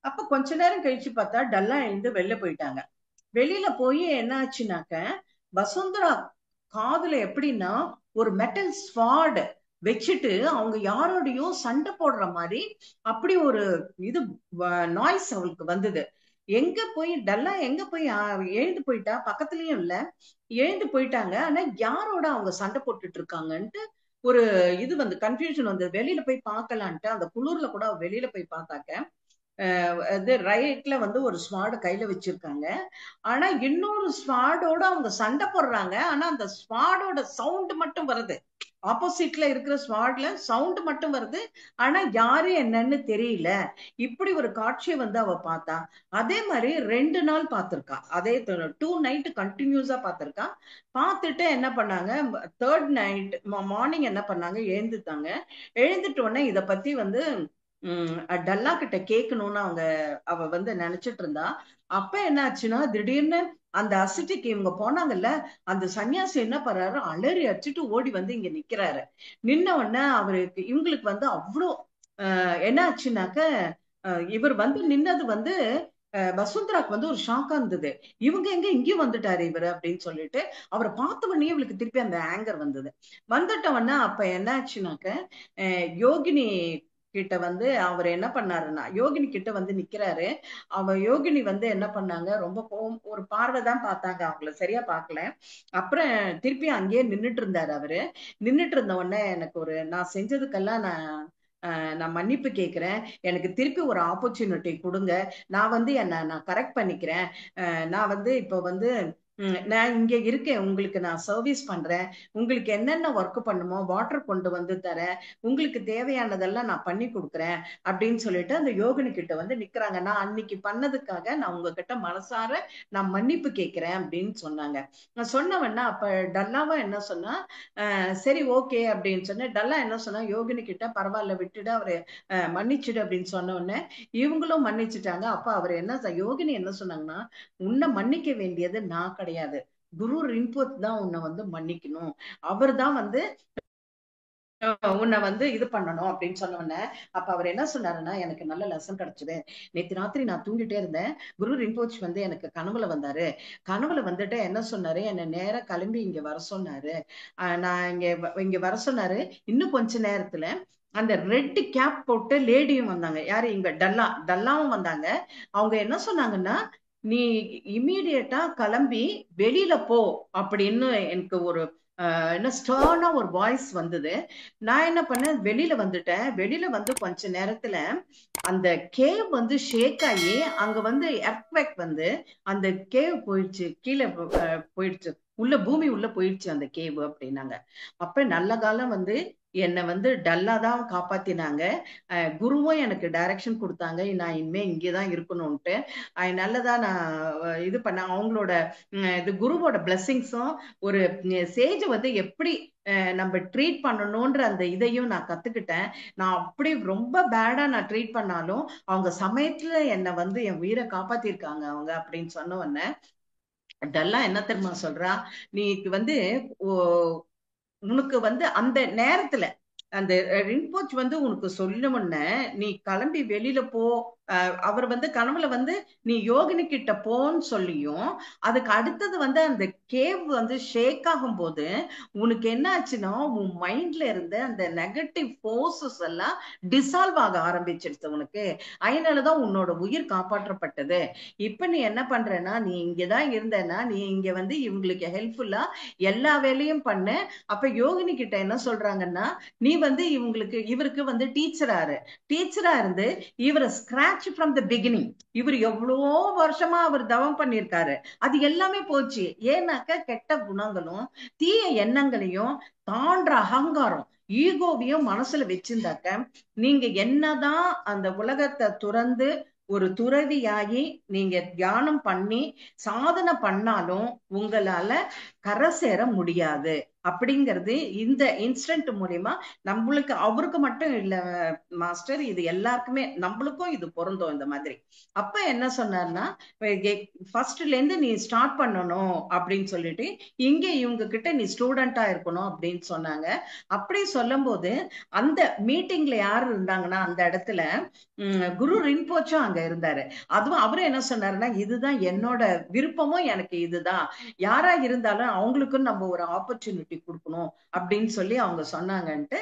அப்ப கொஞ்ச நேரம் கழிச்சு பார்த்தா டல்லா எழுந்து வெளில போயிட்டாங்க. வெளியில போய் என்ன ஆச்சுனாக்க, வசுந்தரா காதுல எப்படின்னா ஒரு மெட்டல் ஸ்வாட் வச்சுட்டு அவங்க யாரோடையும் சண்டை போடுற மாதிரி அப்படி ஒரு இது நாய்ஸ் அவளுக்கு வந்தது. எங்க போய் டல்லா எங்க போய் எழுந்து போயிட்டா, பக்கத்துலயும் இல்ல, எழுந்து போயிட்டாங்க. ஆனா யாரோட அவங்க சண்டை போட்டுட்டு இருக்காங்கன்ட்டு ஒரு இது வந்து கன்ஃபியூஷன் வந்து வெளியில போய் பார்க்கலான்ட்டு அந்த குளிர்ல கூட வெளியில போய் பார்த்தாக்க இது ரைட்ல வந்து ஒரு ஸ்வாட் கையில வச்சிருக்காங்க. ஆனா இன்னொரு ஸ்வாடோட அவங்க சண்டை போடுறாங்க. ஆனா அந்த ஸ்வாடோட சவுண்ட் மட்டும் வருது, ஆப்போசிட்ல இருக்கிற ஸ்வாட்ல சவுண்ட் மட்டும் வருது. ஆனா யாரு என்னன்னு தெரியல. இப்படி ஒரு காட்சியை வந்து அவ பார்த்தா. அதே மாதிரி 2 நாள் பார்த்திருக்கா. அதே 2 நைட் கண்டினியூஸா பார்த்திருக்கா. பார்த்துட்டு என்ன பண்ணாங்க, 3rd நைட் மார்னிங் என்ன பண்ணாங்க, எழுந்துட்டாங்க. எழுந்துட்ட உடனே இத பத்தி வந்து டல்லா கிட்ட கேட்கணும்னு அவ வந்து நினைச்சிட்டு இருந்தா. அப்ப என்ன ஆச்சுன்னா திடீர்னு அந்த அசிட்டிக்கு இவங்க போனாங்கல்ல, அந்த சன்னியாசி என்ன பண்றாரு, அலறி அடிச்சுட்டு ஓடி வந்து இங்க நிக்கிறாரு. நின்ன உடனே அவருக்கு இவங்களுக்கு வந்து அவ்வளோ என்ன ஆச்சுனாக்க, இவர் வந்து நின்னது வந்து வசுந்தராக்கு வந்து ஒரு ஷாக்கா இருந்தது. இவங்க எங்க இங்கேயும் வந்துட்டாரு இவரு அப்படின்னு சொல்லிட்டு அவரை பார்த்த உடனே இவளுக்கு திருப்பி அந்த ஆங்கர் வந்தது. வந்துட்ட உடனே அப்ப என்ன ஆச்சுனாக்க, யோகினி கிட்ட வந்து அவர் என்ன பண்ணாருன்னா, யோகினி கிட்ட வந்து நிக்கிறாரு. யோகினி வந்து என்ன பண்ணாங்க, ரொம்ப கோவம், ஒரு பார்வைதான் பார்த்தாங்க, அவங்கள சரியா பார்க்கல. அப்புறம் திருப்பி அங்கேயே நின்னுட்டு இருந்தாரு அவரு. நின்னுட்டு இருந்த உடனே எனக்கு நான் செஞ்சதுக்கெல்லாம் நான் மன்னிப்பு கேட்கிறேன், எனக்கு திருப்பி ஒரு ஆப்பர்ச்சுனிட்டி கொடுங்க, நான் வந்து நான் கரெக்ட் பண்ணிக்கிறேன், நான் வந்து இப்போ வந்து நான் இங்க இருக்கேன், உங்களுக்கு நான் சர்வீஸ் பண்றேன், உங்களுக்கு என்னென்ன ஒர்க் பண்ணுமோ வாட்டர் கொண்டு வந்து தரேன், உங்களுக்கு தேவையானதெல்லாம் நான் பண்ணி கொடுக்குறேன் அப்படின்னு சொல்லிட்டு அந்த யோகினி கிட்ட வந்து நிக்கிறாங்க. நான் அன்னைக்கு பண்ணதுக்காக நான் உங்ககிட்ட மனசார நான் மன்னிப்பு கேட்கிறேன் அப்படின்னு சொன்னாங்க. நான் சொன்னவன்னா அப்ப டல்லாவும் என்ன சொன்னா, சரி ஓகே அப்படின்னு சொன்னேன். டல்லா என்ன சொன்னா, யோகினி கிட்ட பரவாயில்ல விட்டுடு, அவரு மன்னிச்சுடு அப்படின்னு சொன்ன உடனே இவங்களும் மன்னிச்சுட்டாங்க. அப்ப அவர் யோகினி என்ன சொன்னாங்கன்னா, உன்னை மன்னிக்க வேண்டியது நான் கிடையாது, குரு ரின்போச் தான் உன்னை வந்து மன்னிக்கணும், அவர் தான் வந்து உன்னை வந்து இது பண்ணணும் அப்படின்னு சொன்ன உடனே அப்ப அவர் என்ன சொன்னாருன்னா, எனக்கு நல்ல லெசன் கிடைச்சது. நேத்து ராத்திரி நான் தூங்கிட்டே இருந்தேன், குரு ரின்போச் வந்து எனக்கு கனவுல வந்தாரு. கனவுல வந்துட்டு என்ன சொன்னாரு, என்ன நேர கிளம்பி இங்க வர சொன்னாரு. நான் இங்க வர சொன்னாரு. இன்னும் கொஞ்ச நேரத்துல அந்த ரெட் கேப் போட்டு லேடியும் வந்தாங்க. யாரு, இங்க டல்லாவும் வந்தாங்க. அவங்க என்ன சொன்னாங்கன்னா, நீ இம்மீடியட்டா கிளம்பி வெளியில போ அப்படின்னு எனக்கு ஒரு என்ன ஸ்டர்னா ஒரு வாய்ஸ் வந்தது. நான் என்ன பண்ணேன், வெளியில வந்துட்டேன். வெளியில வந்து கொஞ்ச நேரத்துல அந்த கேவ் வந்து ஷேக் ஆகி அங்க வந்து எர்த்குவேக் வந்து அந்த கேவ் போயிடுச்சு, கீழே போயிடுச்சு, உள்ள பூமி உள்ள போயிடுச்சு அந்த கேவ் அப்படின்னாங்க. அப்ப நல்ல காலம் வந்து என்னை வந்து டல்லா தான் காப்பாத்தினாங்க. குருவும் எனக்கு டைரக்ஷன் கொடுத்தாங்க, நான் இனிமே இங்கேதான் இருக்கணும்ட்டு. நல்லதான் நான் இது பண்ண அவங்களோட இது குருவோட பிளெஸிங்ஸும் ஒரு சேஜ் வந்து எப்படி நம்ம ட்ரீட் பண்ணணும்ன்ற அந்த இதையும் நான் கத்துக்கிட்டேன். நான் அப்படி ரொம்ப பேடா நான் ட்ரீட் பண்ணாலும் அவங்க சமயத்துல என்னை வந்து என் உயிரை காப்பாத்திருக்காங்க அவங்க அப்படின்னு சொன்ன உடனே இதெல்லாம் என்ன தெரியுமா சொல்றா, நீ வந்து உனக்கு வந்து அந்த நேரத்துல அந்த ரின்போச் வந்து உனக்கு சொல்லணும்னு நீ கிளம்பி வெளியில போ, அவர் வந்து கனவுல வந்து நீ யோகினி கிட்ட போன்னு சொல்லியும், அதுக்கு அடுத்தது வந்து அந்த கேவ் வந்து ஷேக் ஆகும் போது உனக்கு என்ன ஆச்சுன்னா, உன் மைண்ட்ல இருந்த அந்த நெகட்டிவ் போர்சஸ் எல்லாம் டிசால்வ் ஆக ஆரம்பிச்சிருச்சு உனக்கு. அதனாலதான் உன்னோட உயிர் காப்பாற்றப்பட்டது. இப்ப நீ என்ன பண்றேன்னா, நீ இங்கதான் இருந்தேன்னா நீ இங்க வந்து இவங்களுக்கு ஹெல்ப்ஃபுல்லா எல்லா வேலையும் பண்ணு. அப்ப யோகினி கிட்ட என்ன சொல்றாங்கன்னா, நீ வந்து இவருக்கு வந்து டீச்சரா இருந்து இவரை ஸ்கிராச் ஃப்ரம் த பிகினிங், இவர் எவ்வளவோ வருஷமா அவர் தவம் பண்ணியிருக்காரு, அது எல்லாமே போச்சு. ஏன்னாக்க கெட்ட குணங்களும் தீய எண்ணங்களையும் தாண்ட அகங்காரம் ஈகோவையும் மனசுல வச்சிருந்தாக்க நீங்க என்னதான் அந்த உலகத்தை துறந்து ஒரு துறவியாகி நீங்க தியானம் பண்ணி சாதனை பண்ணாலும் உங்களால கரை சேர முடியாது அப்படிங்கிறது இந்த இன்சிடென்ட் மூலியமா நம்மளுக்கு, அவருக்கு மட்டும் இல்ல மாஸ்டர், இது எல்லாருக்குமே நம்மளுக்கும் இது பொருந்தும் இந்த மாதிரி. அப்ப என்ன சொன்னார்னா, ஃபர்ஸ்ட்ல இருந்து நீ ஸ்டார்ட் பண்ணணும் அப்படின்னு சொல்லிட்டு இங்க இவங்க கிட்ட நீ ஸ்டூடெண்டா இருக்கணும் அப்படின்னு சொன்னாங்க. அப்படி சொல்லும் போது அந்த மீட்டிங்ல யாரு இருந்தாங்கன்னா, அந்த இடத்துல குரு ரின்போச்சும் அங்க இருந்தாரு. அதுவும் அவரும் என்ன சொன்னாருன்னா, இதுதான் என்னோட விருப்பமும், எனக்கு இதுதான், யாரா இருந்தாலும் அவங்களுக்கும் நம்ம ஒரு ஆப்பர்ச்சுனிட்டி கொடுக்கணும் அப்படின்னு சொல்லி அவங்க சொன்னாங்கன்ட்டு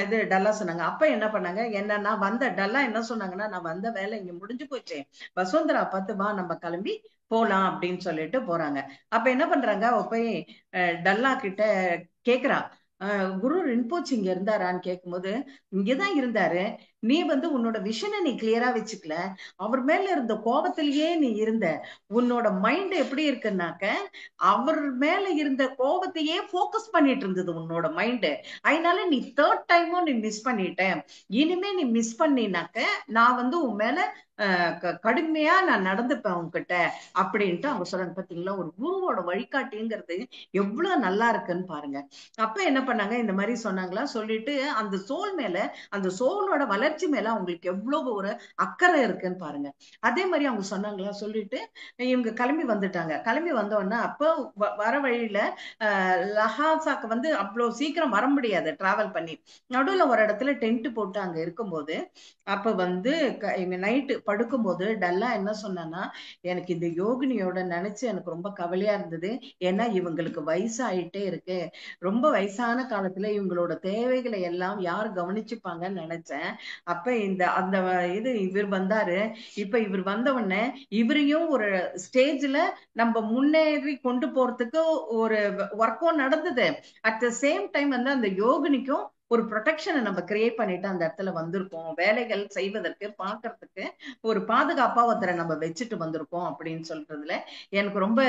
இது டல்லா சொன்னாங்க. அப்ப என்ன பண்ணாங்க, என்ன நான் வந்த டல்லா என்ன சொன்னாங்கன்னா, நான் வந்த வேலை இங்க முடிஞ்சு போச்சு, வசுந்தரா பார்த்து வா நம்ம கிளம்பி போலாம் அப்படின்னு சொல்லிட்டு போறாங்க. அப்ப என்ன பண்றாங்க, அவ போய் டல்லா கிட்ட கேக்குறா, குரு ரின்போச் இங்க இருந்தாரான்னு கேட்கும்போது, இங்கதான் இருந்தாரு, நீ வந்து உன்னோட விஷனை நீ கிளியரா வச்சுக்கல, அவர் மேல இருந்த கோபத்திலேயே நீ இருந்த, உன்னோட மைண்ட் எப்படி இருக்குன்னாக்க அவர் மேல இருந்த கோபத்தையே போக்கஸ் பண்ணிட்டு இருந்தது உன்னோட மைண்டு. அதனால நீ தேர்ட் டைமும் நீ மிஸ் பண்ணிட்ட, இனிமே நீ மிஸ் பண்ணினாக்க நான் வந்து உன் மேல கடுமையா நான் நடந்துப்பேன் உங்ககிட்ட அப்படின்ட்டு அவங்க சொல்றாங்க. பாத்தீங்களா, ஒரு குருவோட வழிகாட்டிங்கிறது எவ்வளவு நல்லா இருக்குன்னு பாருங்க. அப்ப என்ன பண்ணாங்க, இந்த மாதிரி சொன்னாங்களா, சொல்லிட்டு அந்த சோல் மேல, அந்த சோலோட வளர்ச்சி மேல அவங்களுக்கு எவ்வளவு ஒரு அக்கறை இருக்குன்னு பாருங்க. அதே மாதிரி அவங்க சொன்னாங்களா, சொல்லிட்டு இவங்க கிளம்பி வந்துட்டாங்க. கிளம்பி வந்த உடனே அப்போ வர வழியில லஹாசாக்கு வந்து அவ்வளவு சீக்கிரம் வர முடியாது டிராவல் பண்ணி. நடுவுல ஒரு இடத்துல டென்ட் போட்டு அங்க இருக்கும்போது, அப்ப வந்து நைட்டு படுக்கும்போது டல்லா என்ன சொன்னா, எனக்கு இந்த யோகினியோட நினைச்சு எனக்கு ரொம்ப கவலையா இருந்தது. ஏன்னா இவங்களுக்கு வயசாயிட்டே இருக்கு, ரொம்ப வயசான காலத்துல இவங்களோட தேவைகளை எல்லாம் யார் கவனிச்சுப்பாங்கன்னு நினைச்சேன். அப்ப இந்த அந்த இவர் வந்தாரு. இப்ப இவர் வந்த உடனே இவரையும் ஒரு ஸ்டேஜ்ல நம்ம முன்னேறி கொண்டு போறதுக்கு ஒரு ஒர்க்கும் நடந்தது. அட் த சேம் டைம் வந்து அந்த யோகினிக்கும் ஒரு ப்ரொடெக்ஷனை நம்ம கிரியேட் பண்ணிட்டு அந்த இடத்துல வந்திருக்கோம். வேலைகள் செய்வதற்கு பார்க்கறதுக்கு ஒரு பாதுகாப்பா ஒருத்தரை நம்ம வச்சுட்டு வந்திருக்கோம் அப்படின்னு சொல்றதுல எனக்கு ரொம்ப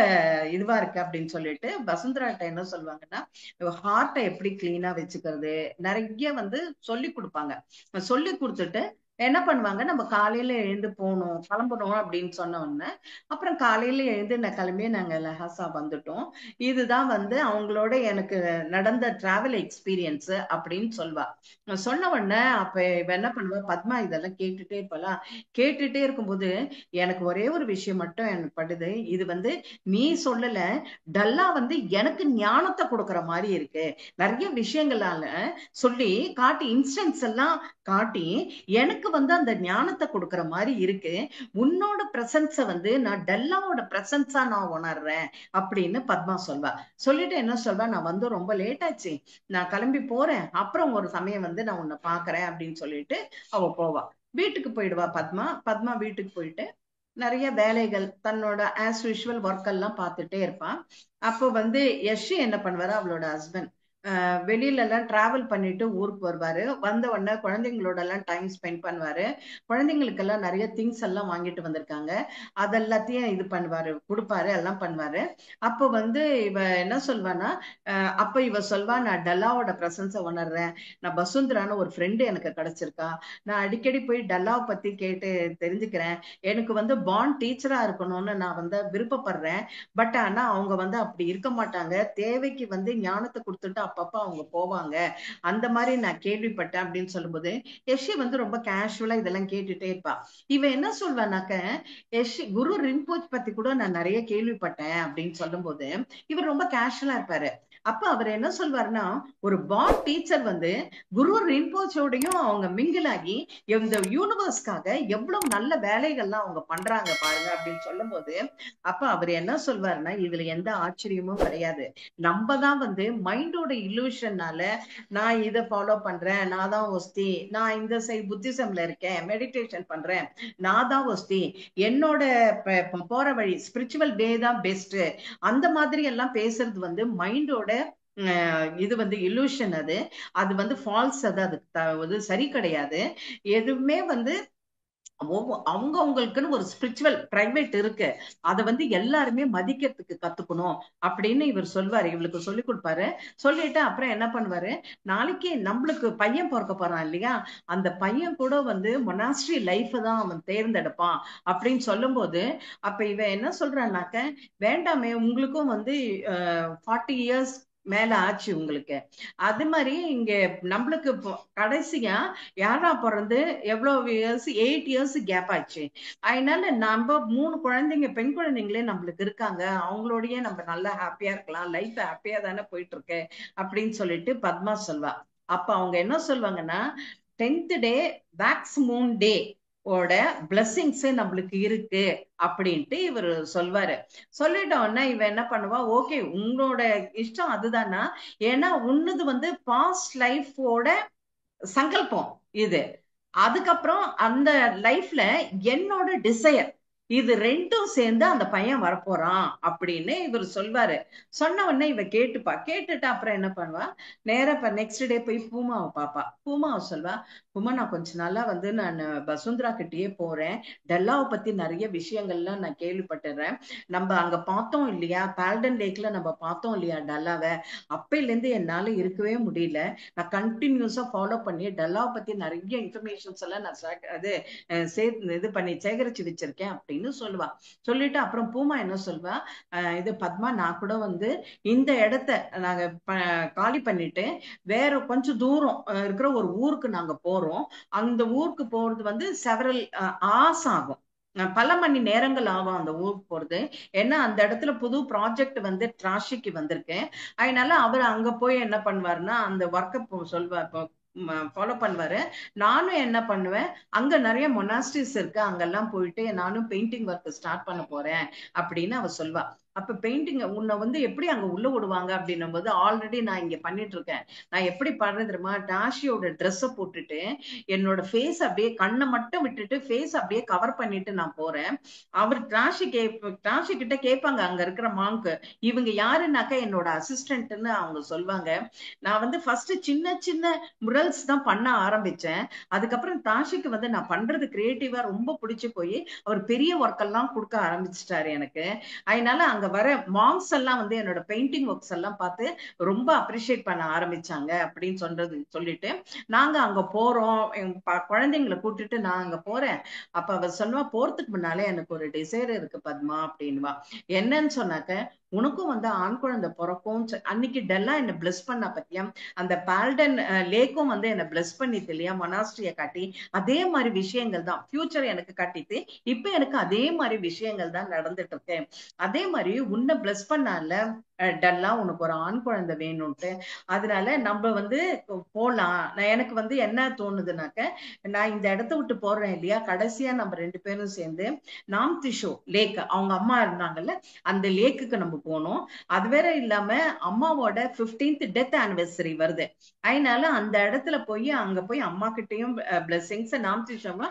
இதுவா இருக்கு அப்படின்னு சொல்லிட்டு வசுந்தராட்ட என்ன சொல்லுவாங்கன்னா, ஹார்ட்டை எப்படி கிளீனா வச்சுக்கிறது நிறைய வந்து சொல்லி கொடுப்பாங்க. சொல்லி கொடுத்துட்டு என்ன பண்ணுவாங்க, நம்ம காலையில எழுந்து போகணும் கிளம்பணும் அப்படின்னு சொன்ன உடனே அப்புறம் காலையில எழுந்து நான் கிளம்பி நாங்க லஹாசா வந்துட்டோம். இதுதான் வந்து அவங்களோட எனக்கு நடந்த டிராவல் எக்ஸ்பீரியன்ஸ் அப்படின்னு சொல்வா. சொன்ன உடனே அப்ப இவ என்ன பண்ணுவா, பத்மா இதெல்லாம் கேட்டுட்டே இருப்பலாம். கேட்டுட்டே இருக்கும்போது எனக்கு ஒரே ஒரு விஷயம் மட்டும் எனக்கு படுது. இது வந்து நீ சொல்லல, டல்லா வந்து எனக்கு ஞானத்தை கொடுக்கற மாதிரி இருக்கு. நிறைய விஷயங்களால சொல்லி காட்டி, இன்ஸ்டன்ஸ் எல்லாம் காட்டி எனக்கு வந்து அந்த ஞானத்தை கொடுக்கற மாதிரி இருக்கு. உன்னோட பிரசன்ஸ வந்து நான் டல்லாவோட பிரசன்ஸா நான் உணர்றேன் அப்படின்னு பத்மா சொல்வா. சொல்லிட்டு என்ன சொல்வா, நான் வந்து ரொம்ப லேட் ஆச்சு, நான் கிளம்பி போறேன், அப்புறம் ஒரு சமயம் வந்து நான் உன்னை பாக்குறேன் அப்படின்னு சொல்லிட்டு அவ போவா. வீட்டுக்கு போயிடுவா பத்மா. பத்மா வீட்டுக்கு போயிட்டு நிறைய வேலைகள் தன்னோட ஆஸ் யூஷுவல் ஒர்க் எல்லாம் பார்த்துட்டே இருப்பான். அப்போ வந்து யஷ் என்ன பண்ணுவாரு, அவளோட ஹஸ்பண்ட் வெளியில எல்லாம் டிராவல் பண்ணிட்டு ஊருக்கு வருவாரு. வந்த உடனே குழந்தைங்களோட எல்லாம் டைம் ஸ்பெண்ட் பண்ணுவாரு. குழந்தைங்களுக்கு எல்லாம் நிறைய திங்ஸ் எல்லாம் வாங்கிட்டு வந்திருக்காங்க, அதெல்லாத்தையும் இது பண்ணுவாரு, கொடுப்பாரு, எல்லாம் பண்ணுவாரு. அப்போ வந்து இவ என்ன சொல்வானா, அப்ப இவ சொல்வா, நான் டல்லாவோட பிரசன்ஸ உணர்றேன், நான் வசுந்தரான ஒரு ஃப்ரெண்டு எனக்கு கிடைச்சிருக்கா, நான் அடிக்கடி போய் டல்லாவை பத்தி கேட்டு தெரிஞ்சுக்கிறேன், எனக்கு வந்து பாண்ட் டீச்சரா இருக்கணும்னு நான் வந்து விருப்பப்படுறேன். பட் ஆனா அவங்க வந்து அப்படி இருக்க மாட்டாங்க, தேவைக்கு வந்து ஞானத்தை கொடுத்துட்டு அப்பப்ப அவங்க போவாங்க, அந்த மாதிரி நான் கேள்விப்பட்டேன் அப்படின்னு சொல்லும்போது யஷி வந்து ரொம்ப கேஷுவலா இதெல்லாம் கேட்டுட்டே இருப்பா. இவன் என்ன சொல்வானாக்க, யஷி குரு ரிம்போச் பத்தி கூட நான் நிறைய கேள்விப்பட்டேன் அப்படின்னு சொல்லும்போது இவர் ரொம்ப கேஷுவலா இருப்பாரு. அப்ப அவர் என்ன சொல்வாருன்னா, ஒரு பாண்ட் டீச்சர் வந்து குரு ரிம்போச்சோடையும் அவங்க மிங்கிள் ஆகி இந்த யூனிவர்ஸ்க்காக எவ்வளவு நல்ல வேலைகள்லாம் அவங்க பண்றாங்க பாருங்க அப்படின்னு சொல்லும் போது, அப்ப அவர் என்ன சொல்வாருன்னா, இதுல எந்த ஆச்சரியமும் கிடையாது, நம்ம தான் வந்து மைண்டோட இல்லூஷன்னால நான் இதை ஃபாலோ பண்றேன், நான் தான் ஒஸ்தி, நான் இந்த சைட் புத்திசம்ல இருக்கேன், மெடிடேஷன் பண்றேன், நான் தான் ஒஸ்தி, என்னோட போற வழி ஸ்பிரிச்சுவல் வே தான் பெஸ்ட், அந்த மாதிரி எல்லாம் பேசுறது வந்து மைண்டோட இது வந்து இல்லூஷன். அது அது வந்து ஃபால்ஸ், அது சரி கிடையாது. எதுவுமே வந்து அவங்க அவங்களுக்குன்னு ஒரு ஸ்பிரிச்சுவல் பிரைவேட் இருக்கு, அதை வந்து எல்லாருமே மதிக்கிறதுக்கு கத்துக்கணும் அப்படின்னு இவர் சொல்வாரு, இவளுக்கு சொல்லி கொடுப்பாரு. சொல்லிட்டு அப்புறம் என்ன பண்ணுவாரு, நாளைக்கு நம்மளுக்கு பையன் பிறக்க போறான் இல்லையா, அந்த பையன் கூட வந்து மொனாஸ்ட்ரி லைஃப் தான் அவன் தேர்ந்தெடுப்பான் அப்படின்னு சொல்லும் போது, அப்ப இவன் என்ன சொல்றான்னாக்க, வேண்டாமே உங்களுக்கும் வந்து 40 இயர்ஸ் மேல ஆச்சு உங்களுக்கு, அது மாதிரி இங்க நம்மளுக்கு கடைசியா யாரா பிறந்து எவ்வளவு இயர்ஸ், 8 இயர்ஸ் கேப் ஆச்சு, அதனால நம்ம 3 குழந்தைங்க, பெண் குழந்தைங்களே நம்மளுக்கு இருக்காங்க, அவங்களோடய நம்ம நல்லா ஹாப்பியா இருக்கலாம், லைஃப் ஹாப்பியா தானே போயிட்டு இருக்கு அப்படின்னு சொல்லிட்டு பத்மா சொல்வா. அப்ப அவங்க என்ன சொல்வாங்கன்னா, 10th டே வேக்ஸ் மூன் டே ஓட பிளெஸிங்ஸ் நம்மளுக்கு இருக்கு அப்படின்ட்டு இவர் சொல்வாரு. சொல்லிட்ட உடனே இவ என்ன பண்ணுவா, ஓகே உங்களோட இஷ்டம் அதுதானா, ஏன்னா உன்னது வந்து பாஸ்ட் லைஃபோட சங்கல்பம் இது, அதுக்கப்புறம் அந்த லைஃப்ல என்னோட டிசையர் இது ரெண்டும் சேர்ந்து அந்த பையன் வரப்போறான் அப்படின்னு இவர் சொல்வாரு. சொன்ன உடனே இவ கேட்டுட்டு அப்புறம் என்ன பண்ணுவா, நேரா இப்ப நெக்ஸ்ட் டே போய் பூமாவை பாப்பா. பூமாவை சொல்வா, பூமா நான் கொஞ்ச நாளா வந்து நான் வசுந்தரா கிட்டயே போறேன், டெல்லாவை பத்தி நிறைய விஷயங்கள்லாம் நான் கேள்விப்பட்டுறேன். நம்ம அங்க பார்த்தோம் இல்லையா, பால்டன் லேக்ல நம்ம பார்த்தோம் இல்லையா டல்லாவை, அப்பையில இருந்து என்னால இருக்கவே முடியல. நான் கண்டினியூஸா ஃபாலோ பண்ணி டல்லாவை பத்தி நிறைய இன்ஃபர்மேஷன்ஸ் எல்லாம் நான் இது பண்ணி சேகரிச்சு வச்சிருக்கேன் அப்படின்னு சொல்லுவா. சொல்லிட்டு அப்புறம் பூமா என்ன சொல்வா, இது பத்மா நான் கூட வந்து இந்த இடத்த நாங்க காலி பண்ணிட்டு வேற கொஞ்சம் தூரம் இருக்கிற ஒரு ஊருக்கு நாங்க போறோம். அந்த ஊருக்கு போறது வந்து செவரல் ஆஸ் ஆகும், பல மணி நேரங்கள் ஆகும் அந்த ஊருக்கு போறது. ஏன்னா அந்த இடத்துல புது ப்ராஜெக்ட் வந்து டிராஷிக்கு வந்திருக்கேன். அதனால அவர் அங்க போய் என்ன பண்ணுவாருன்னா அந்த ஒர்க்கை சொல்வார், ஃபாலோ பண்ணுவாரு. நானும் என்ன பண்ணுவேன், அங்க நிறைய மொனாஸ்ட்ரிஸ் இருக்கு, அங்கெல்லாம் போயிட்டு நானும் பெயிண்டிங் ஒர்க் ஸ்டார்ட் பண்ண போறேன் அப்படின்னு அவ சொல்வா. அப்ப பெயிண்டிங் உன்னை வந்து எப்படி அங்க உள்ள விடுவாங்க அப்படின்னும் போது, ஆல்ரெடி நான் இங்க பண்ணிட்டு இருக்கேன். நான் எப்படி பண்றது தெரியுமா, டாஷியோட ட்ரெஸ்ஸை போட்டுட்டு என்னோட ஃபேஸ் அப்படியே கண்ணை மட்டும் விட்டுட்டு ஃபேஸ் அப்படியே கவர் பண்ணிட்டு நான் போறேன். அவர் டிராஷி கிட்ட கேட்பாங்க அங்க இருக்கிற மாங்க், இவங்க யாருன்னாக்கா என்னோட அசிஸ்டன்ட்னு அவங்க சொல்லுவாங்க. நான் வந்து ஃபர்ஸ்ட் சின்ன சின்ன முரல்ஸ் தான் பண்ண ஆரம்பிச்சேன். அதுக்கப்புறம் தாஷிக்கு வந்து நான் பண்றது கிரியேட்டிவா ரொம்ப பிடிச்சு போய் அவர் பெரிய ஒர்க் எல்லாம் கொடுக்க ஆரம்பிச்சிட்டாரு எனக்கு. அதனால அங்க வர மாம்ஸ் எல்லாம் வந்து என்னோட பெயிண்டிங் ஒர்க்ஸ் எல்லாம் பார்த்து ரொம்ப அப்ரிஷியேட் பண்ண ஆரம்பிச்சாங்க அப்படின்னு சொல்லிட்டு நாங்க அங்க போறோம். குழந்தைங்களை கூட்டிட்டு நான் அங்க போறேன். அப்ப அவ சொன்னா, போறதுக்கு முன்னாலே எனக்கு ஒரு டிசைர் இருக்கு பத்மா அப்படின்வா. என்னன்னு சொன்னாக்க, உனக்கும் வந்து ஆண் குழந்தை பிறக்கும். அன்னைக்கு டெல்லா என்ன பிளஸ் பண்ணா பத்தியா, அந்த பால்டன் லேக்கும் வந்து என்ன பிளஸ் பண்ணிட்டு இல்லையா மொனாஸ்ட்ரிய காட்டி, அதே மாதிரி விஷயங்கள் தான் ஃபியூச்சர் எனக்கு காட்டிட்டு இப்ப எனக்கு அதே மாதிரி விஷயங்கள் தான் நடந்துட்டு இருக்கு. அதே மாதிரி உன்னை பிளஸ் பண்ணால டல்லா உனக்கு ஒரு ஆண் குழந்தை வேணும்ட்டு, அதனால நம்ம வந்து போலாம். எனக்கு வந்து என்ன தோணுதுனாக்க, நான் இந்த இடத்த விட்டு போறேன் இல்லையா, கடைசியா நம்ம ரெண்டு பேரும் சேர்ந்து நாம்திஷோ லேக், அவங்க அம்மா இருந்தாங்கல்ல அந்த லேக்குக்கு நம்ம போனோம். அது வேற இல்லாம அம்மாவோட 15th டெத் ஆனிவர்சரி வருது. அதனால அந்த இடத்துல போய் அங்க போய் அம்மா கிட்டையும் பிளெஸிங்ஸ் நாம்திஷோமா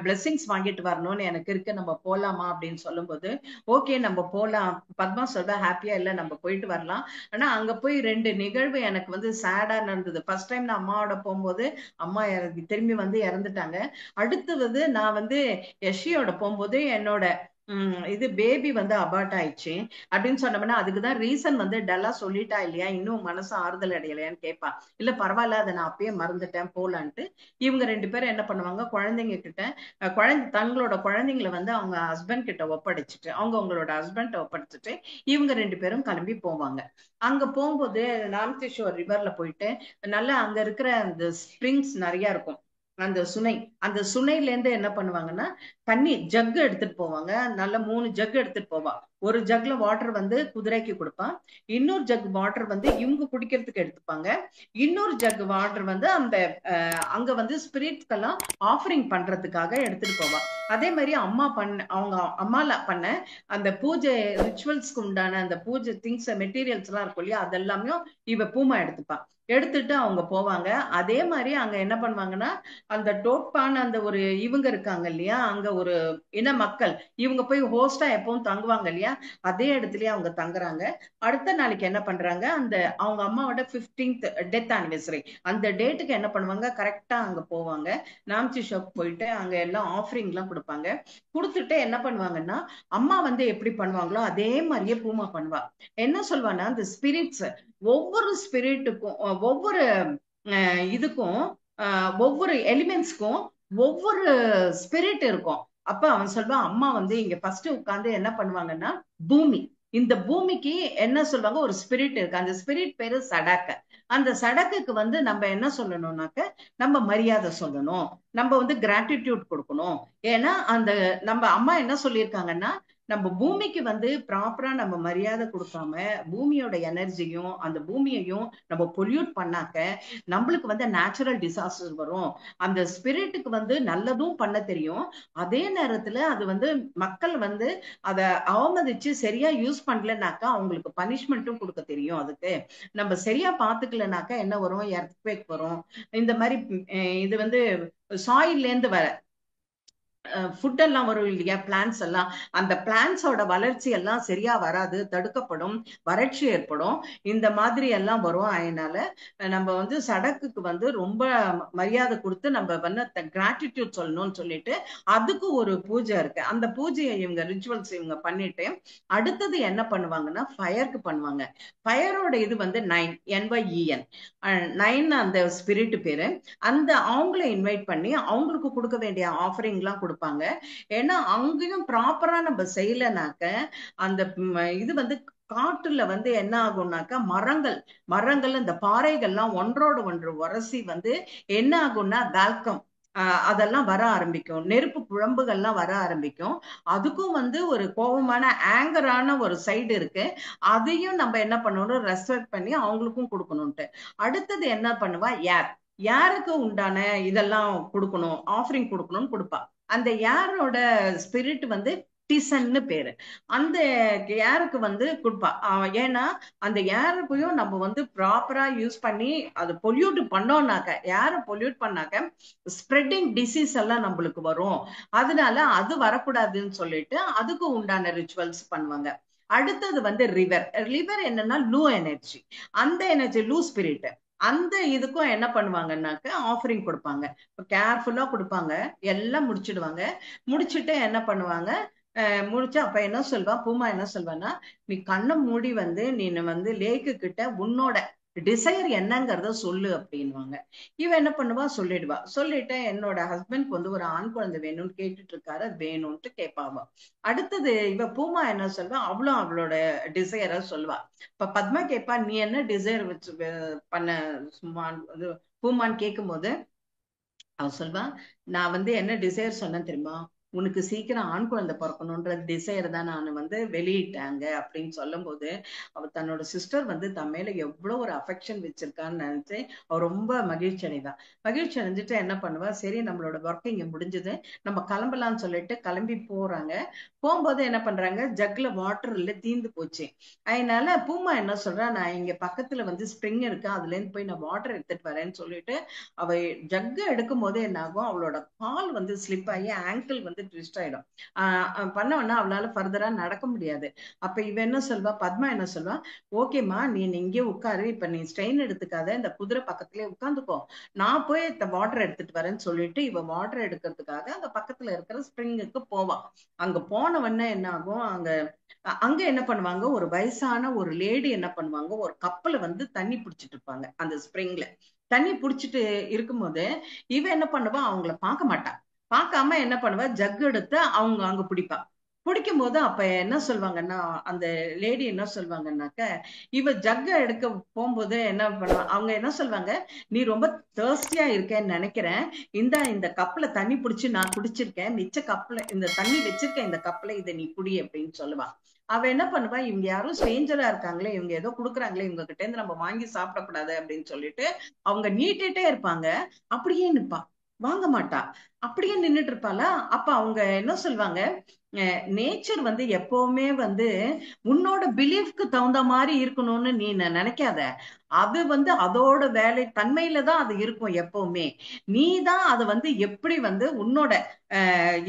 பிளெஸிங்ஸ் வாங்கிட்டு வரணும்னு எனக்கு இருக்கு, நம்ம போலாமா அப்படின்னு சொல்லும்போது, ஓகே நம்ம போலாம். பத்மா சொல்ல ஹாப்பியா இல்ல நம்ம போயிட்டு வரலாம். ஆனா அங்க போய் ரெண்டு நிகழ்வு எனக்கு வந்து சேடா நடந்தது. ஃபர்ஸ்ட் டைம் நான் அம்மாவோட போகும்போது அம்மா திரும்பி வந்து இறந்துட்டாங்க. அடுத்தது நான் வந்து யஷியோட போகும்போது என்னோட இது பேபி வந்து அபார்ட் ஆயிடுச்சு அப்படின்னு சொன்னோம்னா, அதுக்குதான் ரீசன் வந்து டல்லா சொல்லிட்டா இல்லையா, இன்னும் மனசு ஆறுதல் அடையலையான்னு கேட்பா. இல்ல பரவாயில்ல, அதை நான் அப்பயே மறந்துட்டேன் போலான்ட்டு இவங்க ரெண்டு பேரும் என்ன பண்ணுவாங்க, குழந்தைங்க கிட்ட தங்களோட குழந்தைங்களை வந்து அவங்க ஹஸ்பண்ட் கிட்ட ஒப்படைச்சிட்டு, அவங்களோட ஹஸ்பண்ட் ஒப்படைச்சிட்டு இவங்க ரெண்டு பேரும் கிளம்பி போவாங்க. அங்க போகும்போது நாம்திஷோர் ரிவர்ல போயிட்டு நல்லா அங்க இருக்கிற அந்த ஸ்ப்ரிங்ஸ் நிறைய இருக்கும், அந்த சுனையில இருந்து என்ன பண்ணுவாங்கன்னா தண்ணி ஜக் எடுத்துட்டு போவாங்க. நல்ல 3 ஜக் எடுத்துட்டு போவா. ஒரு ஜக்ல வாட்டர் வந்து குதிரைக்கு கொடுப்பான், இன்னொரு ஜக் வாட்டர் வந்து இவங்க குடிக்கிறதுக்கு எடுத்துப்பாங்க, இன்னொரு ஜக் வாட்டர் வந்து அந்த அங்க வந்து ஸ்பிரிட்ஸ்க்கெல்லாம் ஆஃபரிங் பண்றதுக்காக எடுத்துட்டு போவா. அதே மாதிரி அவங்க அம்மால பண்ண அந்த பூஜை ரிச்சுவல்ஸ்க்கு உண்டான அந்த பூஜை திங்ஸ் மெட்டீரியல்ஸ் எல்லாம் இருக்கும் இல்லையா, அதெல்லாமே இவ பூமா எடுத்துப்பா. எடுத்துட்டு அவங்க போவாங்க. அதே மாதிரி அங்க என்ன பண்ணுவாங்கன்னா, அந்த டோட்பான் அந்த ஒரு இவங்க இருக்காங்க இல்லையா, அங்க ஒரு இன மக்கள், இவங்க போய் ஹோஸ்டா எப்பவும் தங்குவாங்க இல்லையா, அதே இடத்துலயே அவங்க தங்குறாங்க. அடுத்த நாளைக்கு என்ன பண்றாங்க, அந்த அவங்க அம்மாவோட 15th டெத் ஆனிவர்சரி அந்த டேட்டுக்கு என்ன பண்ணுவாங்க, கரெக்டா அங்க போவாங்க. நாம்சி ஷாப் போயிட்டு அங்க எல்லாம் ஆஃபரிங் எல்லாம் கொடுப்பாங்க. கொடுத்துட்டு என்ன பண்ணுவாங்கன்னா, அம்மா வந்து எப்படி பண்ணுவாங்களோ அதே மாதிரியே பூமா பண்ணுவா. என்ன சொல்வானா, அந்த ஸ்பிரிட்ஸ் ஒவ்வொரு ஸ்பிரிட்டுக்கும் ஒவ்வொரு இதுக்கும் ஒவ்வொரு எலிமெண்ட்ஸ்க்கும் ஒவ்வொரு ஸ்பிரிட் இருக்கும். அப்ப அவன் சொல்வான், அம்மா வந்து இங்க ஃபர்ஸ்ட் உட்கார்ந்து என்ன பண்ணுவாங்கன்னா, பூமி, இந்த பூமிக்கு என்ன சொல்லுவாங்க, ஒரு ஸ்பிரிட் இருக்கு, அந்த ஸ்பிரிட் பேரு சடாக்க. அந்த சடக்குக்கு வந்து நம்ம என்ன சொல்லணும்னாக்க, நம்ம மரியாதை சொல்லணும், நம்ம வந்து கிராட்டிடியூட் கொடுக்கணும். ஏன்னா அந்த நம்ம அம்மா என்ன சொல்லியிருக்காங்கன்னா, நம்ம பூமிக்கு வந்து ப்ராப்பரா நம்ம மரியாதை கொடுக்காம பூமியோட எனர்ஜியும் அந்த பூமியையும் நம்ம பொல்யூட் பண்ணாக்க நம்மளுக்கு வந்து நேச்சுரல் டிசாஸ்டர் வரும். அந்த ஸ்பிரிட்டுக்கு வந்து நல்லதும் பண்ண தெரியும், அதே நேரத்துல அது வந்து மக்கள் வந்து அதை அவமதிச்சு சரியா யூஸ் பண்ணலனாக்கா அவங்களுக்கு பனிஷ்மெண்ட்டும் கொடுக்க தெரியும். அதுக்கு நம்ம சரியா பாத்துக்கலனாக்கா என்ன வரும், எர்த்குவேக் வரும். இந்த மாதிரி இது வந்து சாயில்ல இருந்து வர ஃபுட் எல்லாம் வரும் இல்லையா, பிளான்ஸ் எல்லாம், அந்த பிளான்ஸோட வளர்ச்சி எல்லாம் சரியா வராது, தடுக்கப்படும், வறட்சி ஏற்படும், இந்த மாதிரி எல்லாம் வரும். அதனால நம்ம வந்து சடக்குக்கு வந்து ரொம்ப மரியாதை கொடுத்து நம்ம வந்து கிராட்டிடியூட் சொல்லணும்னு சொல்லிட்டு அதுக்கு ஒரு பூஜை இருக்கு. அந்த பூஜையை இவங்க ரிச்சுவல்ஸ் இவங்க பண்ணிட்டு அடுத்தது என்ன பண்ணுவாங்கன்னா ஃபயருக்கு பண்ணுவாங்க. ஃபயரோட இது வந்து நைன், NYEN, நைன் அந்த ஸ்பிரிட் பேரு. அந்த அவங்கள இன்வைட் பண்ணி அவங்களுக்கு கொடுக்க வேண்டிய ஆஃபரிங் எல்லாம் கொடுப்பாங்க. ஏன்னா அங்கேயும் ப்ராப்பரா நம்ம செய்யலனாக்க அந்த இது வந்து காட்டுல வந்து என்ன ஆகும்னாக்கா மரங்கள் இந்த பாறைகள்லாம் ஒன்றோடு ஒன்று உரசி வந்து என்ன ஆகும்னா வேல்கம் அதெல்லாம் வர ஆரம்பிக்கும், நெருப்பு குழம்புகள்லாம் வர ஆரம்பிக்கும். அதுக்கும் வந்து ஒரு கோபமான ஆங்கரான ஒரு சைடு இருக்கு. அதையும் நம்ம என்ன பண்ணணும், ரெஸ்பெக்ட் பண்ணி அவங்களுக்கும் கொடுக்கணும்ட்டு. அடுத்தது என்ன பண்ணுவா, யாருக்கு உண்டான இதெல்லாம் கொடுக்கணும், ஆஃபரிங் கொடுக்கணும்னு கொடுப்பா. அந்த யாரோட ஸ்பிரிட் வந்து டிசன்னு பேரு. அந்த யாருக்கு வந்து கொடுப்பா. ஏன்னா அந்த யாருக்கையும் நம்ம வந்து ப்ராப்பரா யூஸ் பண்ணி அது பொல்யூட் பண்ணோம்னாக்க, யாரை பொல்யூட் பண்ணாக்க ஸ்ப்ரெட்டிங் டிசீஸ் எல்லாம் நம்மளுக்கு வரும். அதனால அது வரக்கூடாதுன்னு சொல்லிட்டு அதுக்கு உண்டான ரிச்சுவல்ஸ் பண்ணுவாங்க. அடுத்தது வந்து ரிவர் என்னன்னா லூ எனர்ஜி. அந்த எனர்ஜி லூ ஸ்பிரிட், அந்த இதுக்கும் என்ன பண்ணுவாங்கன்னாக்க ஆஃபரிங் கொடுப்பாங்க. கேர்ஃபுல்லா கொடுப்பாங்க, எல்லாம் முடிச்சிடுவாங்க. முடிச்சுட்டு என்ன பண்ணுவாங்க, முடிச்சு அப்ப என்ன சொல்வா பூமா, என்ன சொல்வான்னா, நீ கண்ணை மூடி வந்து நீ வந்து லேக்கு கிட்ட உன்னோட டிசைர் என்னங்கிறத சொல்லு அப்படின்வாங்க. இவ என்ன பண்ணுவா, சொல்லிடுவா. சொல்லிட்டு என்னோட ஹஸ்பண்ட்க்கு வந்து ஒரு ஆண் குழந்தை வேணும்னு கேட்டுட்டு இருக்காரு, அது வேணும்ட்டு கேட்பாவா. அடுத்தது இவ பூமா என்ன சொல்வா, அவளோட டிசைரை சொல்வா. இப்ப பத்மா கேட்பா, நீ என்ன டிசைர் வச்சு பண்ண சும்மா பூமான்னு கேட்கும் போது அவ சொல்வா, நான் வந்து என்ன டிசைர் சொன்னேன் தெரியுமா, உனக்கு சீக்கிரம் ஆண் குழந்தை பிறக்கணும்ன்ற டிசைர் தான் நான் வந்து வெளியிட்டாங்க அப்படின்னு சொல்லும் போது அவ தன்னோட சிஸ்டர் வந்து தன் மேல எவ்வளவு ஒரு அஃபெக்ஷன் வச்சிருக்கான்னு நினைச்சு அவ ரொம்ப மகிழ்ச்சி அடைவா. மகிழ்ச்சி அடைஞ்சிட்டு என்ன பண்ணுவா, சரி நம்மளோட ஒர்க் இங்க முடிஞ்சது, நம்ம கிளம்பலாம்னு சொல்லிட்டு கிளம்பி போறாங்க. போகும்போது என்ன பண்றாங்க, ஜக்ல வாட்டர் இல்ல, தீந்து போச்சு. அதனால பூமா என்ன சொல்றா, நான் இங்க பக்கத்துல வந்து ஸ்ப்ரிங் இருக்கு, அதுல இருந்து போய் நான் வாட்டர் எடுத்துட்டு வரேன்னு சொல்லிட்டு அவ ஜக்க எடுக்கும் போது என்ன ஆகும், அவளோட கால் வந்து ஸ்லிப் ஆகி ஆங்கிள் வந்து ட்விஸ்ட் ஆயிடும். பண்ணவொன்னா அவளால ஃபர்தரா நடக்க முடியாது. அப்ப இவ என்ன சொல்வா, பத்மா என்ன சொல்வா, ஓகேம்மா நீ இங்கே உட்காரு, இப்ப நீ ஸ்ட்ரெயின் எடுத்துக்காத, இந்த குதிரை பக்கத்துலயே உட்காந்துக்கோ, நான் போய் இந்த வாட்டர் எடுத்துட்டு வரேன்னு சொல்லிட்டு இவ வாட்டர் எடுக்கிறதுக்காக அந்த பக்கத்துல இருக்கிற ஸ்ப்ரிங்குக்கு போவா. அங்க போனவொன்னே என்ன ஆகும், அங்க என்ன பண்ணுவாங்க, ஒரு வயசான ஒரு லேடி என்ன பண்ணுவாங்க, ஒரு கப்பல வந்து தண்ணி பிடிச்சிட்டு இருப்பாங்க அந்த ஸ்ப்ரிங்ல. தண்ணி புடிச்சிட்டு இருக்கும்போது இவ என்ன பண்ணுவா, அவங்கள பார்க்க மாட்டா. பார்க்காம என்ன பண்ணுவா, ஜக் எடுத்து அவங்க அங்க பிடிப்பா. பிடிக்கும் போது அப்ப என்ன சொல்லுவாங்கன்னா, அந்த லேடி என்ன சொல்லுவாங்கன்னாக்க, இவ ஜக்க எடுக்க போகும்போது என்ன பண்ணுவா, அவங்க என்ன சொல்லுவாங்க, நீ ரொம்ப தேர்ஸ்டியா இருக்கேன்னு நினைக்கிறேன், இந்த கப்பல தண்ணி பிடிச்சு நான் குடிச்சிருக்கேன், மிச்ச கப்பல இந்த தண்ணி வச்சிருக்கேன், இந்த கப்பல இதை நீ குடி அப்படின்னு சொல்லுவா. அவ என்ன பண்ணுவா, இவங்க யாரும் ஸ்ட்ரேஞ்சரா இருக்காங்களே, இவங்க ஏதோ கொடுக்குறாங்களே, இவங்க கிட்ட இருந்து நம்ம வாங்கி சாப்பிடக்கூடாது அப்படின்னு சொல்லிட்டு அவங்க நீட்டிட்டே இருப்பாங்க. அப்படியே நிப்பா, வாங்க மாட்டா, அப்படியே நின்னுட்டு இருப்பாளா. அப்ப அவங்க என்ன சொல்லுவாங்க, நேச்சர் வந்து எப்பவுமே வந்து உன்னோட பிலீஃப்க்கு தகுந்த மாதிரி இருக்கணும்னு நீ நினைக்காத, அது வந்து அதோட வேலை தன்மையில தான் அது இருக்கும் எப்பவுமே. நீ தான் அதை வந்து எப்படி வந்து உன்னோட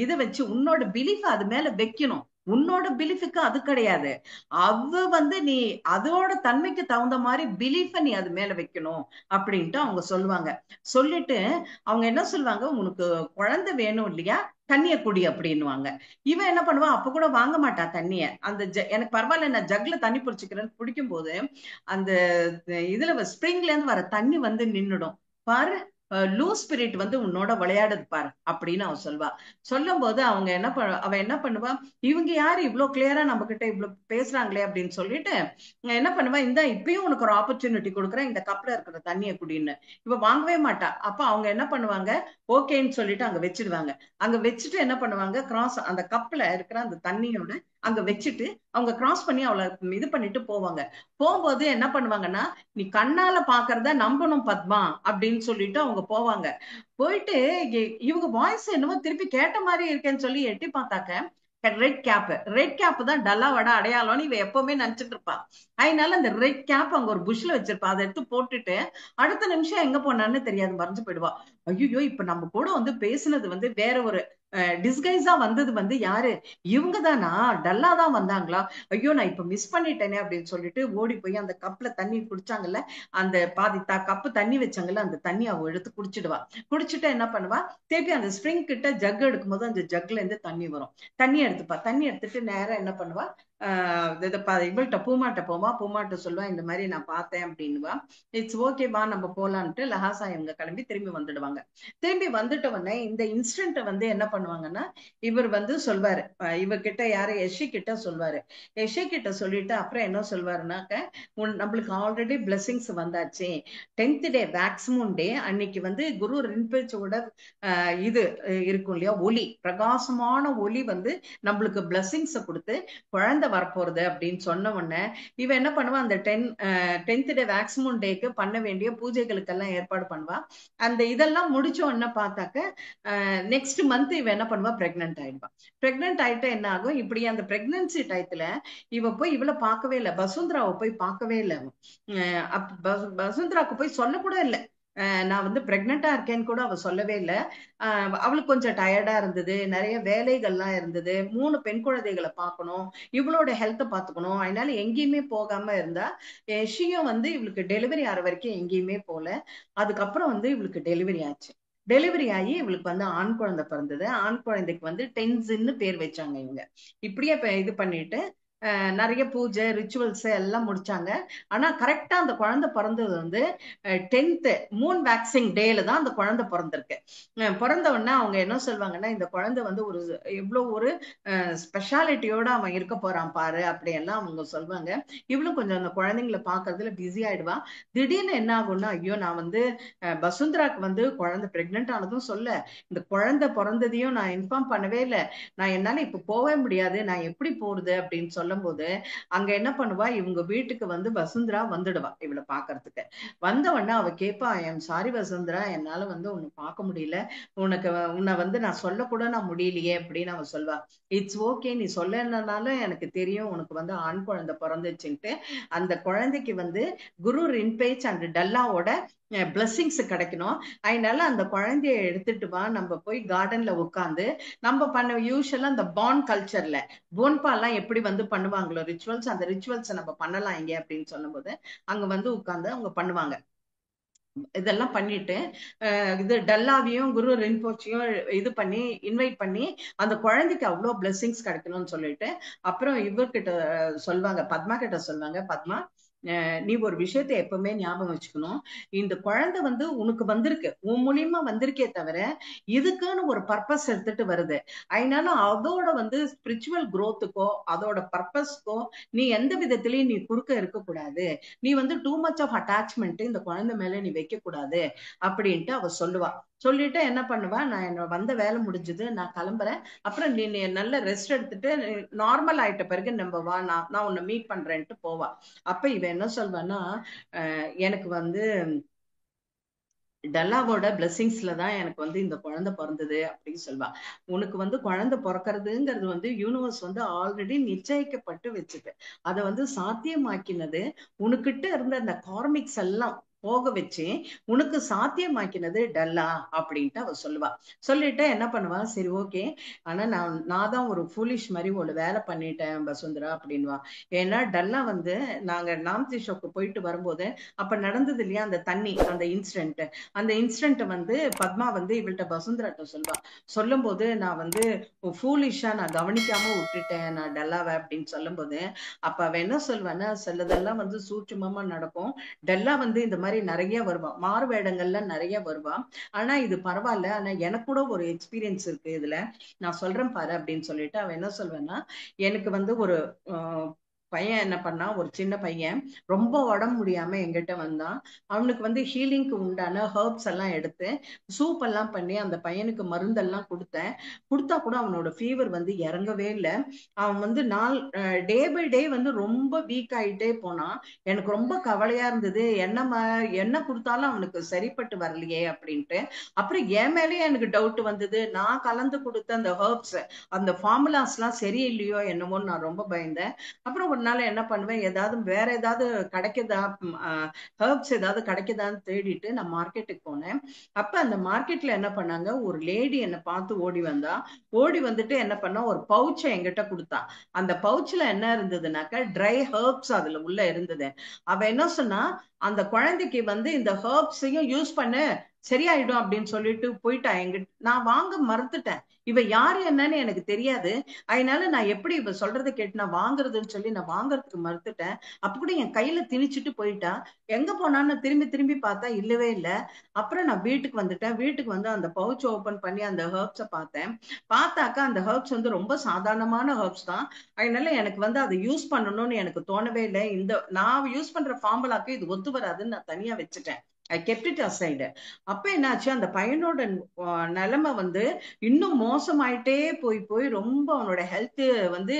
இதை வச்சு உன்னோட பிலீஃப் அது மேல வைக்கணும். உன்னோட பிலீஃபுக்கு அது கிடையாது, அது வந்து நீ அதோட தன்மைக்கு தகுந்த மாதிரி பிலீஃப நீ அது மேல வைக்கணும் அப்படின்ட்டு அவங்க சொல்லுவாங்க. சொல்லிட்டு அவங்க என்ன சொல்லுவாங்க, உனக்கு குழந்தை வேணும் இல்லையா, தண்ணிய குடி அப்படின்னுவாங்க. இவன் என்ன பண்ணுவா, அப்ப கூட வாங்க மாட்டா தண்ணிய. அந்த எனக்கு பரவாயில்ல, நான் ஜக்ல தண்ணி பிடிச்சிக்கிறேன்னு பிடிக்கும் போது அந்த இதுல ஸ்ப்ரிங்ல இருந்து வர தண்ணி வந்து நின்னுடும். பாரு, லூ ஸ்பிரிட் வந்து உன்னோட விளையாடுது பாரு அப்படின்னு அவ சொல்வா. சொல்லும் போது அவங்க அவ என்ன பண்ணுவா, இவங்க யாரு இவ்வளவு கிளியரா நம்ம கிட்ட இவ்வளவு பேசுறாங்களே அப்படின்னு சொல்லிட்டு என்ன பண்ணுவா, இந்த இப்பயும் உனக்கு ஒரு ஆப்பர்ச்சுனிட்டி கொடுக்குறேன், இந்த கப்ல இருக்கிற தண்ணியை குடின்னு. இவ வாங்கவே மாட்டா. அப்ப அவங்க என்ன பண்ணுவாங்க, ஓகேன்னு சொல்லிட்டு அங்க வச்சிடுவாங்க. அங்க வச்சுட்டு என்ன பண்ணுவாங்க, கிராஸ் அந்த கப்ல இருக்கிற அந்த தண்ணியோட அங்க வச்சுட்டு அவங்க கிராஸ் பண்ணி அவளை இது பண்ணிட்டு போவாங்க. போகும்போது என்ன பண்ணுவாங்கன்னா, நீ கண்ணால பாக்குறத நம்பணும் பத்மா அப்படின்னு சொல்லிட்டு அவங்க போவாங்க. போயிட்டு இவங்க வாய்ஸ் என்னமோ திருப்பி கேட்ட மாதிரி இருக்கேன்னு சொல்லி எட்டி பார்த்தாக்க ரெட் கேப் தான் டல்லா வட அடையாளம்னு இவ எப்பவுமே நினைச்சிட்டு இருப்பா. அதனால அந்த ரெட் கேப் அங்க ஒரு புஷ்ல வச்சிருப்பா, அதை எடுத்து போட்டுட்டு அடுத்த நிமிஷம் எங்க போனான்னு தெரியாது, மறைஞ்சு போயிடுவா. ஐயோ, இப்ப நம்ம கூட வந்து பேசுனது வந்து வேற ஒரு டிஸ்கைஸா வந்தது வந்து யாரு, இவங்க தானா, டல்லா தான் வந்தாங்களா, ஐயோ நான் இப்ப மிஸ் பண்ணிட்டேனே அப்படின்னு சொல்லிட்டு ஓடி போய் அந்த கப்ல தண்ணி குடிச்சாங்கல்ல, அந்த பாதி கப்பு தண்ணி வச்சாங்கல்ல, அந்த தண்ணி அவ எடுத்து குடிச்சிடுவா. குடிச்சிட்டு என்ன பண்ணுவா, திருப்பி அந்த ஸ்ப்ரிங் கிட்ட ஜக் எடுக்கும்போது அந்த ஜக்ல இருந்து தண்ணி வரும், தண்ணி எடுத்துப்பா. தண்ணி எடுத்துட்டு நேரம் என்ன பண்ணுவா, இவள்கிட்ட பூமாட்ட போவா. பூமாட்ட சொல்லுவா, இந்த மாதிரி நான் பார்த்தேன் அப்படின்னுவா. இட்ஸ் ஓகேவா நம்ம போலான்ட்டு லஹாசா இவங்க கிளம்பி திரும்பி வந்துடுவாங்க. திரும்பி வந்துட்ட உடனே இந்த இன்சிடென்ட் வந்து என்ன பண்ணுவாங்கன்னா, இவர் வந்து சொல்வாரு, இவர்கிட்ட யாரு யஷி கிட்ட சொல்வாரு. யஷி கிட்ட சொல்லிட்டு அப்புறம் என்ன சொல்வாருனாக்க, நம்மளுக்கு ஆல்ரெடி பிளெஸிங்ஸ் வந்தாச்சு, 10th டே மேக்ஸிமம் டே அன்னைக்கு வந்து குரு ரின்பேச்சோட இது இருக்கும் இல்லையா, ஒளி, பிரகாசமான ஒளி வந்து நம்மளுக்கு பிளெஸிங்ஸ கொடுத்து குழந்தை வரப்போறது அப்படின்னு சொன்ன உடனே இவ என்ன பண்ணுவா, அந்த 10th டே மேக்ஸிமம் டேக்கு பண்ண வேண்டிய பூஜைகளுக்கெல்லாம் ஏற்பாடு பண்ணுவா. அந்த இதெல்லாம் முடிச்ச உடனே பார்த்தாக்க நெக்ஸ்ட் மந்த் இவ என்ன பண்ணுவா, பிரெக்னென்ட் ஆயிடுவா. பிரெக்னென்ட் ஆயிட்டு என்ன ஆகும், இப்படி அந்த பிரெக்னன்சி டயத்துல இவ போய் இவளை பார்க்கவே இல்லை, பசுந்தராவை போய் பார்க்கவே இல்லை. பசுந்தராக்கு போய் சொல்ல கூட இல்லை, நான் வந்து பிரெக்னெண்டா இருக்கேன்னு கூட அவ சொல்லவே இல்லை. அவளுக்கு கொஞ்சம் டயர்டா இருந்தது, நிறைய வேலைகள்லாம் இருந்தது, 3 பெண் குழந்தைகளை பார்க்கணும், இவளோட ஹெல்த்தை பார்த்துக்கணும், அதனால எங்கேயுமே போகாம இருந்தா. ஷியும் வந்து இவளுக்கு டெலிவரி ஆற வரைக்கும் எங்கேயுமே போல. அதுக்கப்புறம் வந்து இவளுக்கு டெலிவரி ஆச்சு. டெலிவரி ஆகி இவளுக்கு வந்து ஆண் குழந்தை பிறந்தது. ஆண் குழந்தைக்கு வந்து டென்ஸ்ன்னு பேர் வச்சாங்க இவங்க. இப்படியே இது பண்ணிட்டு நிறைய பூஜை ரிச்சுவல்ஸ் எல்லாம் முடிச்சாங்க. ஆனா கரெக்டா அந்த குழந்தை பிறந்தது வந்து 10th மூன் வேக்சிங் டேல தான் அந்த குழந்தை பிறந்திருக்கு. பிறந்த உடனே அவங்க என்ன சொல்லுவாங்கன்னா, இந்த குழந்தை வந்து ஒரு எவ்வளவு ஒரு ஸ்பெஷாலிட்டியோட அவன் இருக்க போறான் பாரு அப்படியெல்லாம் அவங்க சொல்லுவாங்க. இவளும் கொஞ்சம் அந்த குழந்தைங்களை பாக்குறதுல பிஸி ஆயிடுவா. திடீர்னு என்ன ஆகும்னா, ஐயோ நான் வந்து பசுந்தராக்கு வந்து குழந்தை பிரெக்னென்ட் ஆனதும் சொல்ல, இந்த குழந்தை பிறந்ததையும் நான் இன்ஃபார்ம் பண்ணவே இல்லை, நான் என்னால இப்ப போகவே முடியாது, நான் எப்படி போறது அப்படின்னு சொல்லும் போது அங்க என்ன பண்ணுவா, இவங்க வீட்டுக்கு வந்து வசுந்தரா வந்துடுவா இவளை பாக்குறதுக்கு. வந்த உடனே அவ கேட்பா, ஐம் சாரி வசுந்தரா, என்னால வந்து உன்னை பார்க்க முடியல, உன்னை வந்து நான் சொல்ல கூட நான் முடியலையே அப்படின்னு அவ சொல்வா. இட்ஸ் ஓகே, நீ சொல்லனால எனக்கு தெரியும் உனக்கு வந்து ஆண் குழந்தை பிறந்துச்சுன்ட்டு. அந்த குழந்தைக்கு வந்து குரு ரின்பேச் அண்ட் டல்லாவோட பிளெஸிங்ஸ் கிடைக்கணும், அதனால அந்த குழந்தைய எடுத்துட்டு வா, நம்ம போய் கார்டன்ல உட்காந்து நம்ம பண்ண யூஸ்வலா அந்த பான் கல்ச்சர்ல போன்பா எல்லாம் எப்படி வந்து பண்ணுவாங்களோ ரிச்சுவல்ஸ், அந்த ரிச்சுவல்ஸ் நம்ம பண்ணலாம் இங்க அப்படின்னு சொல்லும்போது அங்க வந்து உட்கார்ந்து அவங்க பண்ணுவாங்க. இதெல்லாம் பண்ணிட்டு இது டல்லாவையும் குரு ரின்போச்சியும் இது பண்ணி இன்வைட் பண்ணி அந்த குழந்தைக்கு அவ்வளோ பிளெஸிங்ஸ் கிடைக்கணும்னு சொல்லிட்டு அப்புறம் இவர்கிட்ட சொல்லுவாங்க, பத்மா கிட்ட சொல்லுவாங்க, பத்மா நீ ஒரு விஷயத்தை எப்பவுமே ஞாபகம் வச்சுக்கணும், இந்த குழந்தை வந்து உனக்கு வந்திருக்கு, உன் மூலியமா வந்திருக்கே தவிர இதுக்குன்னு ஒரு பர்பஸ் எடுத்துட்டு வருது, அதனால அதோட வந்து ஸ்பிரிச்சுவல் குரோத்துக்கோ அதோட பர்பஸ்க்கோ நீ எந்த விதத்திலயும் நீ குறுக்க இருக்கக்கூடாது, நீ வந்து டூ மச் ஆஃப் அட்டாச்மெண்ட் இந்த குழந்தை மேல நீ வைக்க கூடாது அப்படின்ட்டு அவ சொல்லுவா. சொல்லிட்டு என்ன பண்ணுவா, நான் என்ன வந்த வேலை முடிஞ்சது, நான் கிளம்புறேன், அப்புறம் நீ நல்ல ரெஸ்ட் எடுத்துட்டு நார்மல் ஆயிட்ட பிறகு நம்ம வா, நான் உன்னை மீட் பண்றேன்ட்டு போவா. அப்ப இவ என்ன சொல்வான்னா, எனக்கு வந்து டல்லாவோட பிளெஸிங்ஸ்ல தான் எனக்கு வந்து இந்த குழந்தை பிறந்தது அப்படின்னு சொல்வா. உனக்கு வந்து குழந்தை பிறக்கிறதுங்கிறது வந்து யூனிவர்ஸ் வந்து ஆல்ரெடி நிச்சயிக்கப்பட்டு வச்சுது, அதை வந்து சாத்தியமாக்கினது உனக்கிட்ட இருந்த அந்த கார்மிக்ஸ் எல்லாம் போக வச்சு உனக்கு சாத்தியமாக்கினது டல்லா அப்படின்ட்டு அவ சொல்லுவா. சொல்லிட்டு என்ன பண்ணுவா, சரி ஓகே, ஆனா நான் தான் ஒரு ஃபூலிஷ் மாதிரி ஒரு வேலை பண்ணிட்டேன் வசுந்தரா அப்படின்வா. ஏன்னா டல்லா வந்து நாங்க நாம்தி ஷோக்கு போயிட்டு வரும்போது அப்ப நடந்தது இல்லையா அந்த தண்ணி, அந்த இன்சிடென்ட், அந்த இன்சிடென்ட் வந்து பத்மா வந்து இவள்கிட்ட வசுந்தராட்ட சொல்வா. சொல்லும் போது நான் வந்து ஃபூலிஷா நான் கவனிக்காம விட்டுட்டேன் நான் டல்லாவை அப்படின்னு சொல்லும் போது அப்ப அவ என்ன சொல்வான்னா, சிலதெல்லாம் வந்து சூட்சுமமா நடக்கும், டல்லா வந்து இந்த மாதிரி நிறைய வருவா, மாறு வேடங்கள்ல நிறைய வருவா, ஆனா இது பரவாயில்ல, ஆனா எனக்கு கூட ஒரு எக்ஸ்பீரியன்ஸ் இருக்கு இதுல, நான் சொல்றேன் பாரு அப்படின்னு சொல்லிட்டு அவ என்ன சொல்வேன்னா, எனக்கு வந்து ஒரு பையன் என்ன பண்ணா, ஒரு சின்ன பையன் ரொம்ப உடம்பு முடியாம எங்கிட்ட வந்தான். அவனுக்கு வந்து ஹீலிங்க்கு உண்டான ஹர்ப்ஸ் எல்லாம் எடுத்து சூப் எல்லாம் பண்ணி அந்த பையனுக்கு மருந்தெல்லாம் கொடுத்தேன். கொடுத்தா கூட அவனோட ஃபீவர் வந்து இறங்கவே இல்லை. அவன் வந்து டே பை டே வந்து ரொம்ப வீக் ஆயிட்டே போனான். எனக்கு ரொம்ப கவலையா இருந்தது, என்ன கொடுத்தாலும் அவனுக்கு சரிப்பட்டு வரலையே அப்படின்ட்டு. அப்புறம் என் மேலேயே எனக்கு டவுட் வந்தது, நான் கலந்து கொடுத்த அந்த ஹர்ப்ஸ் அந்த ஃபார்முலாஸ் எல்லாம் சரியில்லையோ என்னமோன்னு நான் ரொம்ப பயந்தேன். அப்புறம் ஒரு ஒரு நாள் என்ன பண்ணுவேன், ஏதாவது வேற ஏதாவது கிடைக்குதா, ஹெர்ப்ஸ் ஏதாவது கிடைக்குதான்னு தேடிட்டு நான் மார்க்கெட்டுக்கு போனேன். அப்ப அந்த மார்க்கெட்ல என்ன பண்ணாங்க, ஒரு லேடி என்ன பார்த்து ஓடி வந்தா. ஓடி வந்துட்டு என்ன பண்ணா, ஒரு பவுச்சை என்கிட்ட கொடுத்தா. அந்த பவுச்ல என்ன இருந்ததுனாக்க ட்ரை ஹெர்ப்ஸ் அதுல உள்ள இருந்தது. அவ என்ன சொன்னா, அந்த குழந்தைக்கு வந்து இந்த ஹெர்ப்ஸையும் யூஸ் பண்ணு, சரியாயிடும் அப்படின்னு சொல்லிட்டு போயிட்டா. எங்கிட்ட நான் வாங்க மறுத்துட்டேன். இவ யாரு என்னன்னு எனக்கு தெரியாது. அதனால நான் எப்படி இவ சொல்றதை கேட்டு நான் வாங்குறதுன்னு சொல்லி நான் வாங்குறதுக்கு மறுத்துட்டேன். அப்ப கூட என் கையில திணிச்சிட்டு போயிட்டா. எங்க போனான்னு திரும்பி திரும்பி பார்த்தா இல்லவே இல்லை. அப்புறம் நான் வீட்டுக்கு வந்துட்டேன். வீட்டுக்கு வந்து அந்த பவுச் ஓபன் பண்ணி அந்த ஹெர்ப்ஸை பார்த்தேன். பார்த்தாக்கா அந்த ஹெர்ப்ஸ் வந்து ரொம்ப சாதாரணமான ஹெர்ப்ஸ் தான். அதனால எனக்கு வந்து அதை யூஸ் பண்ணணும்னு எனக்கு தோணவே இல்லை. நான் யூஸ் பண்ற ஃபார்முலாக்கு இது ஒத்து வராதுன்னு நான் தனியா வச்சுட்டேன். ஐ கெப்ட் இட் அசைடு. அப்ப என்னாச்சு, அந்த பையனோட நிலைமை வந்து இன்னும் மோசமாயிட்டே போய் போய் ரொம்ப அவனோட ஹெல்த் வந்து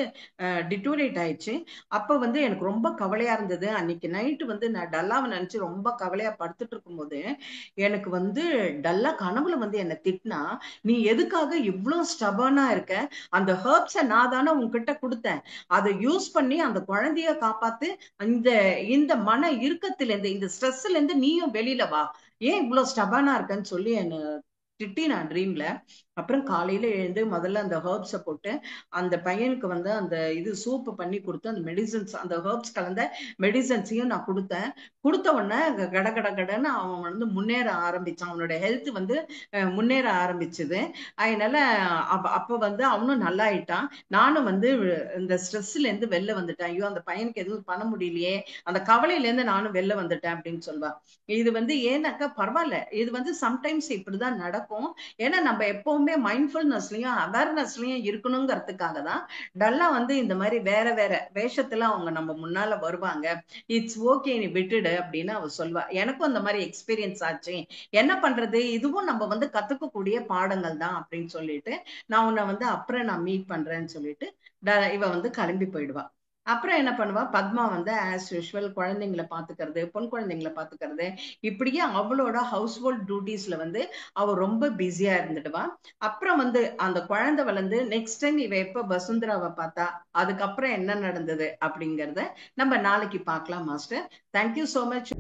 டிட்டோரேட் ஆயிடுச்சு. அப்ப வந்து எனக்கு ரொம்ப கவலையா இருந்தது. அன்னைக்கு நைட்டு வந்து நான் டல்லாவை நினைச்சு ரொம்ப கவலையா படுத்துட்டு இருக்கும்போது எனக்கு வந்து டல்லா கனவுல வந்து என்ன திட்டினா, நீ எதுக்காக இவ்வளவு ஸ்டபர்னா இருக்க? அந்த ஹெர்ப்ஸை நான் தானே உன்கிட்ட கொடுத்தேன். அதை யூஸ் பண்ணி அந்த குழந்தைய காப்பாத்து. இந்த இந்த மன இறுக்கத்திலிருந்து, இந்த ஸ்ட்ரெஸ்ல இருந்து நீயும் வெளியில வா. ஏன் இவ்வளவு ஸ்டபர்னா இருக்கன்னு சொல்லி என்ன திட்டி நான் ட்ரீம்ல. அப்புறம் காலையில எழுந்து முதல்ல அந்த ஹெர்ப்ஸை போட்டு அந்த பையனுக்கு வந்து அந்த இது சூப் பண்ணி கொடுத்து அந்த மெடிசன்ஸ், அந்த ஹெர்ப்ஸ் கலந்த மெடிசன்ஸையும் நான் கொடுத்தேன். கொடுத்த உடனே கட கட கடன்னு அவன் வந்து முன்னேற ஆரம்பிச்சான். அவனோட ஹெல்த் வந்து முன்னேற ஆரம்பிச்சது. அதனால அப்ப வந்து அவனும் நல்லா ஆயிட்டான். நானும் வந்து இந்த ஸ்ட்ரெஸ்ல இருந்து வெளில வந்துட்டேன். ஐயோ அந்த பையனுக்கு எதுவும் பண்ண முடியலையே, அந்த கவலையில இருந்து நானும் வெளில வந்துட்டேன் அப்படின்னு சொல்வா. இது வந்து ஏன்னாக்கா பரவாயில்ல, இது வந்து சம்டைம்ஸ் இப்படிதான் நடக்கும். ஏன்னா நம்ம எப்பவுமே மைண்ட்ஃபுல்னஸ்லயும் அவேர்னஸ்லயும் இருக்கணுங்கிறதுக்காக தான் டல்லா வந்து இந்த மாதிரி வேற வேற வேஷத்துல அவங்க நம்ம முன்னால வருவாங்க. இட்ஸ் ஓகே, நீ விட்டுடு அப்படின்னு அவ சொல்வா. எனக்கும் அந்த மாதிரி எக்ஸ்பீரியன்ஸ் ஆச்சு. என்ன பண்றது, இதுவும் நம்ம வந்து கத்துக்கக்கூடிய பாடங்கள் தான் அப்படின்னு சொல்லிட்டு நான் உன்னை வந்து அப்புறம் நான் மீட் பண்றேன்னு சொல்லிட்டு இவ வந்து கிளம்பி போயிடுவா. அப்புறம் என்ன பண்ணுவா, பத்மா வந்து ஆஸ் யூஷுவல் குழந்தைங்களை பாத்துக்கிறது, பொன் குழந்தைங்களை பாத்துக்கிறது, இப்படியே அவளோட ஹவுஸ் ஹோல்ட் டியூட்டிஸ்ல வந்து அவ ரொம்ப பிஸியா இருந்துடுவா. அப்புறம் வந்து அந்த குழந்தை வளர்ந்து நெக்ஸ்ட் டைம் இவ எப்ப வசுந்தராவை பார்த்தா, அதுக்கப்புறம் என்ன நடந்தது அப்படிங்கறத நம்ம நாளைக்கு பார்க்கலாம் மாஸ்டர். Thank you so much.